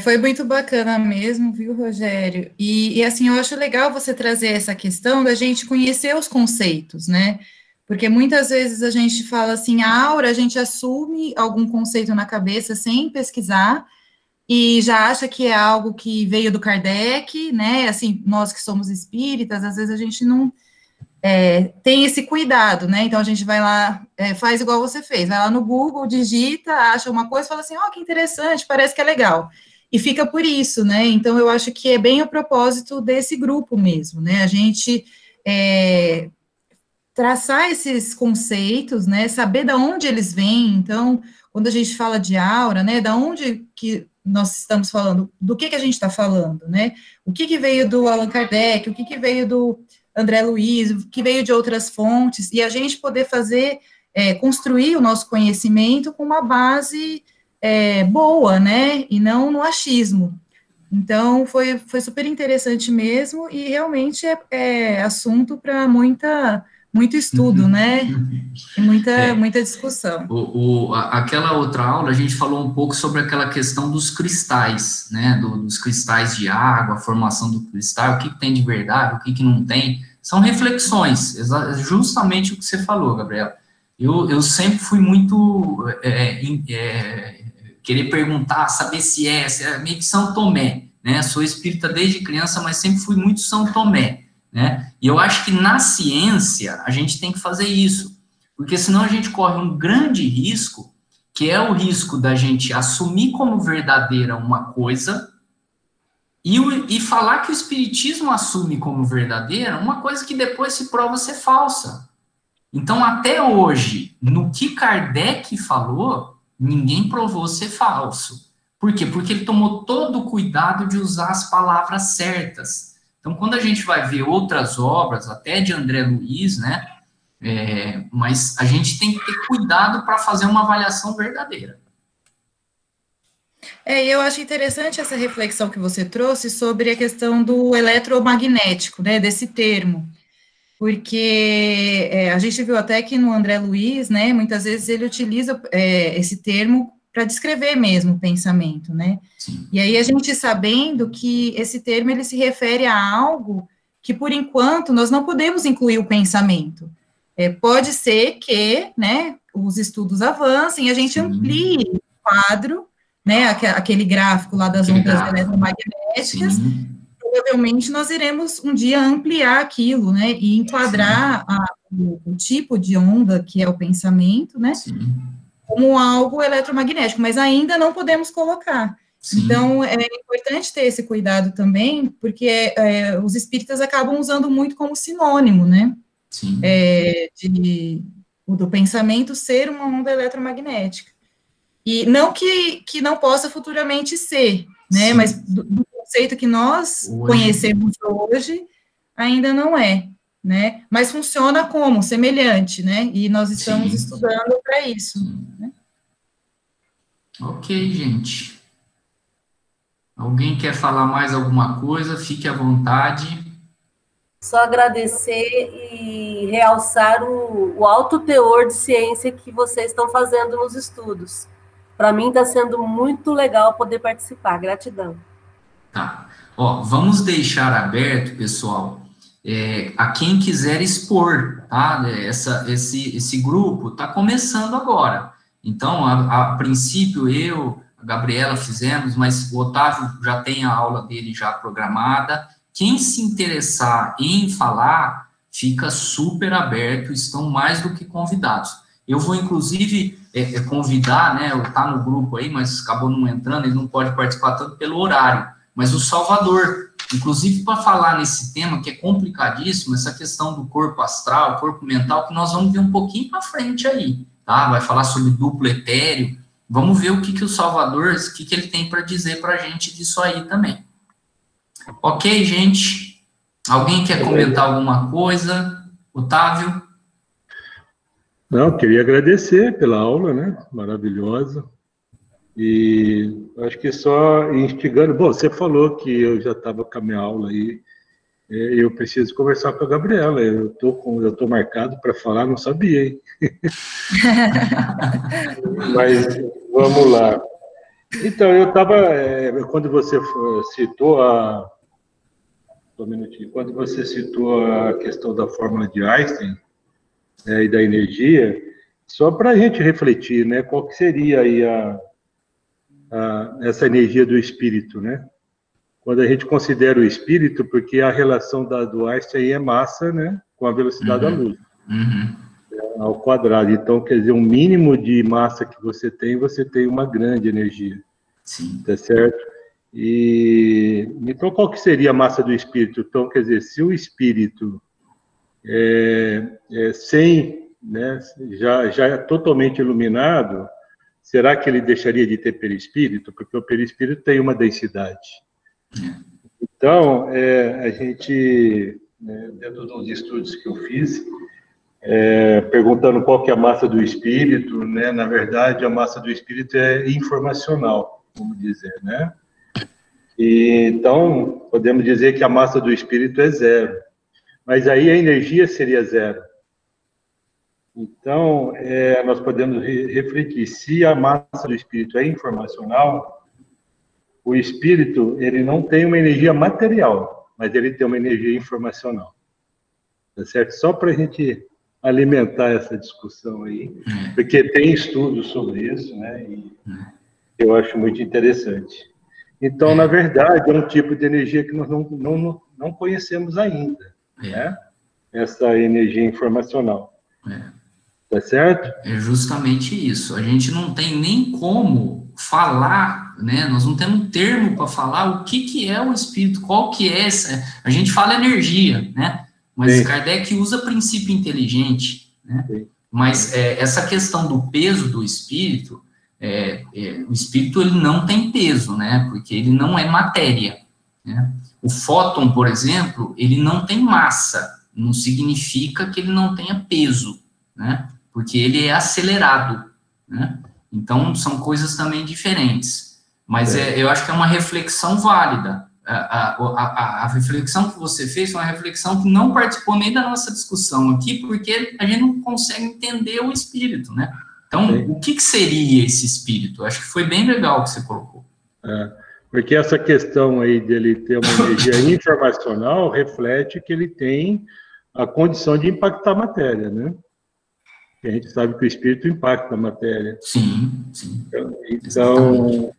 Foi muito bacana mesmo, viu, Rogério? E assim, eu acho legal você trazer essa questão da gente conhecer os conceitos, né? Porque muitas vezes a gente fala assim, a aura, a gente assume algum conceito na cabeça sem pesquisar, e já acha que é algo que veio do Kardec, né? Assim, nós que somos espíritas, às vezes a gente não tem esse cuidado, né? Então a gente vai lá, faz igual você fez, vai lá no Google, digita, acha uma coisa, fala assim, que interessante, parece que é legal. E fica por isso, né? Então eu acho que é bem o propósito desse grupo mesmo, né? A gente traçar esses conceitos, né? Saber de onde eles vêm. Então, quando a gente fala de aura, né? Da onde que nós estamos falando, do que a gente está falando, né? O que veio do Allan Kardec, o que veio do André Luiz, o que veio de outras fontes, e a gente poder fazer, construir o nosso conhecimento com uma base boa, né? E não no achismo. Então, foi super interessante mesmo, e realmente é assunto para muito estudo, né? E muita discussão. Aquela outra aula, a gente falou um pouco sobre aquela questão dos cristais, né? Dos cristais de água, a formação do cristal, o que tem de verdade, o que não tem. São reflexões, justamente o que você falou, Gabriela. Eu sempre fui muito querer perguntar, saber se é meio que São Tomé, né? Sou espírita desde criança, mas sempre fui muito São Tomé, né? E eu acho que na ciência a gente tem que fazer isso, porque senão a gente corre um grande risco, que é o risco da gente assumir como verdadeira uma coisa e falar que o espiritismo assume como verdadeira uma coisa que depois se prova ser falsa. Então, até hoje, no que Kardec falou, ninguém provou ser falso. Por quê? Porque ele tomou todo o cuidado de usar as palavras certas. Então, quando a gente vai ver outras obras, até de André Luiz, né? Mas a gente tem que ter cuidado para fazer uma avaliação verdadeira. Eu acho interessante essa reflexão que você trouxe sobre a questão do eletromagnético, né, desse termo, porque a gente viu até que no André Luiz, né, muitas vezes ele utiliza esse termo para descrever mesmo o pensamento, né, Sim. E aí a gente sabendo que esse termo ele se refere a algo que, por enquanto, nós não podemos incluir o pensamento. Pode ser que, né, os estudos avancem, a gente amplie o quadro, né, aquele gráfico lá das ondas eletromagnéticas, sim. Provavelmente nós iremos um dia ampliar aquilo, né, e enquadrar o tipo de onda que é o pensamento, né, sim. Como algo eletromagnético, mas ainda não podemos colocar. Sim. Então, é importante ter esse cuidado também, porque os espíritas acabam usando muito como sinônimo, né? Sim. Do pensamento ser uma onda eletromagnética. E não que não possa futuramente ser, né? Sim. Mas do conceito que nós conhecemos hoje, ainda não é, né? Mas funciona como semelhante, né? E nós estamos estudando para isso. Né? Ok, gente. Alguém quer falar mais alguma coisa? Fique à vontade. Só agradecer e realçar o alto teor de ciência que vocês estão fazendo nos estudos. Para mim está sendo muito legal poder participar. Gratidão. Tá. Ó, vamos deixar aberto, pessoal, a quem quiser expor, tá? Esse grupo está começando agora. Então, a princípio, a Gabriela fizemos, mas o Otávio já tem a aula dele já programada. Quem se interessar em falar, fica super aberto, estão mais do que convidados. Eu vou, inclusive, convidar, né, está no grupo aí, mas acabou não entrando, ele não pode participar tanto pelo horário, mas o Salvador, inclusive para falar nesse tema, que é complicadíssimo, essa questão do corpo astral, corpo mental, que nós vamos ver um pouquinho para frente aí, tá? Vai falar sobre duplo etéreo, vamos ver o que o Salvador, o que ele tem para dizer para a gente disso aí também. Ok, gente? Alguém quer comentar alguma coisa? Otávio? Não, queria agradecer pela aula, né? Maravilhosa. E acho que só instigando... Bom, você falou que eu já estava com a minha aula aí. Eu preciso conversar com a Gabriela. Eu tô marcado para falar, não sabia, hein? Mas vamos lá. Então, eu estava... quando você citou um minutinho. Quando você citou a questão da fórmula de Einstein e da energia, só para a gente refletir, né? Qual que seria aí essa energia do espírito, né? Quando a gente considera o espírito, porque a relação do Einstein é massa, né? Com a velocidade da luz. Ao quadrado. Então, quer dizer, um mínimo de massa que você tem uma grande energia. Sim. Tá certo? Então, qual que seria a massa do espírito? Então, quer dizer, se o espírito sem, né, já é totalmente iluminado, será que ele deixaria de ter perispírito? Porque o perispírito tem uma densidade. Então, a gente, dentro dos estudos que eu fiz, perguntando qual que é a massa do espírito, né, na verdade, a massa do espírito é informacional, vamos dizer, né? Então, podemos dizer que a massa do espírito é zero. Mas aí a energia seria zero. Então, nós podemos refletir. Se a massa do espírito é informacional, o espírito, ele não tem uma energia material, mas ele tem uma energia informacional. Tá certo? Só para a gente alimentar essa discussão aí, porque tem estudos sobre isso, né? E eu acho muito interessante. Então, na verdade, é um tipo de energia que nós não conhecemos ainda, né? Essa energia informacional. Tá certo? É justamente isso. A gente não tem nem como falar, né? Nós não temos um termo para falar o que é o espírito, qual que é essa... A gente fala energia, né? Mas Kardec usa princípio inteligente, né? Mas essa questão do peso do espírito... o espírito ele não tem peso, né? Porque ele não é matéria, né? O fóton, por exemplo, ele não tem massa, não significa que ele não tenha peso, né? Porque ele é acelerado, né? Então, são coisas também diferentes. Mas eu acho que é uma reflexão válida. A reflexão que você fez foi uma reflexão que não participou nem da nossa discussão aqui, porque a gente não consegue entender o espírito, né? Então, o que seria esse espírito? Acho que foi bem legal o que você colocou. Porque essa questão aí dele ter uma energia informacional reflete que ele tem a condição de impactar a matéria, né? A gente sabe que o espírito impacta a matéria. Sim. Então,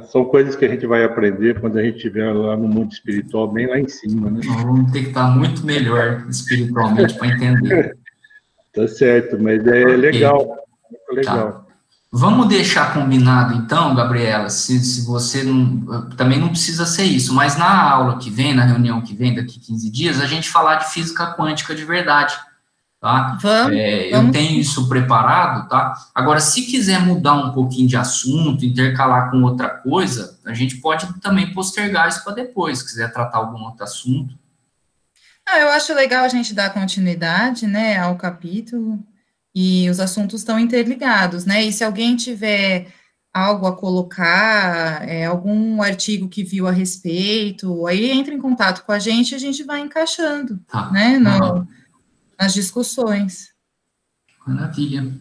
são coisas que a gente vai aprender quando a gente estiver lá no mundo espiritual, bem lá em cima, né? Nós vamos ter que estar muito melhor espiritualmente para entender. Tá certo, mas é legal, muito legal. Vamos deixar combinado, então, Gabriela, se você não... Também não precisa ser isso, mas na aula que vem, na reunião que vem, daqui 15 dias, a gente falar de física quântica de verdade, tá? Vamos. Eu tenho isso preparado, tá? Agora, se quiser mudar um pouquinho de assunto, intercalar com outra coisa, a gente pode também postergar isso para depois, se quiser tratar algum outro assunto. Eu acho legal a gente dar continuidade, né, ao capítulo, e os assuntos estão interligados, né, e se alguém tiver algo a colocar, algum artigo que viu a respeito, aí entra em contato com a gente vai encaixando, né, nas discussões. Maravilha.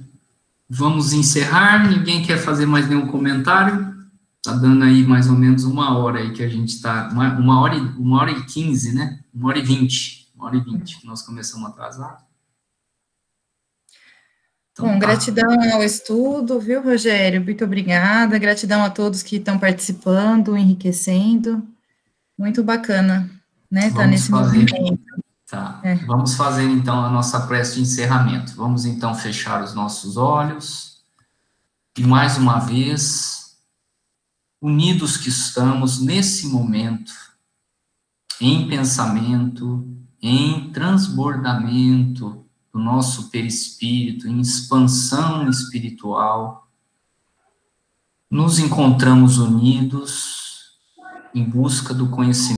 Vamos encerrar, ninguém quer fazer mais nenhum comentário? Tá dando aí mais ou menos 1 hora aí que a gente está, 1h15, né? 1h20, 1h20, nós começamos atrasado. Então, bom, gratidão ao estudo, viu, Rogério? Muito obrigada, gratidão a todos que estão participando, enriquecendo, muito bacana, né, tá nesse movimento. Tá, vamos fazer então a nossa prece de encerramento. Vamos então fechar os nossos olhos e mais uma vez, unidos que estamos nesse momento, em pensamento, em transbordamento do nosso perispírito, em expansão espiritual, nos encontramos unidos em busca do conhecimento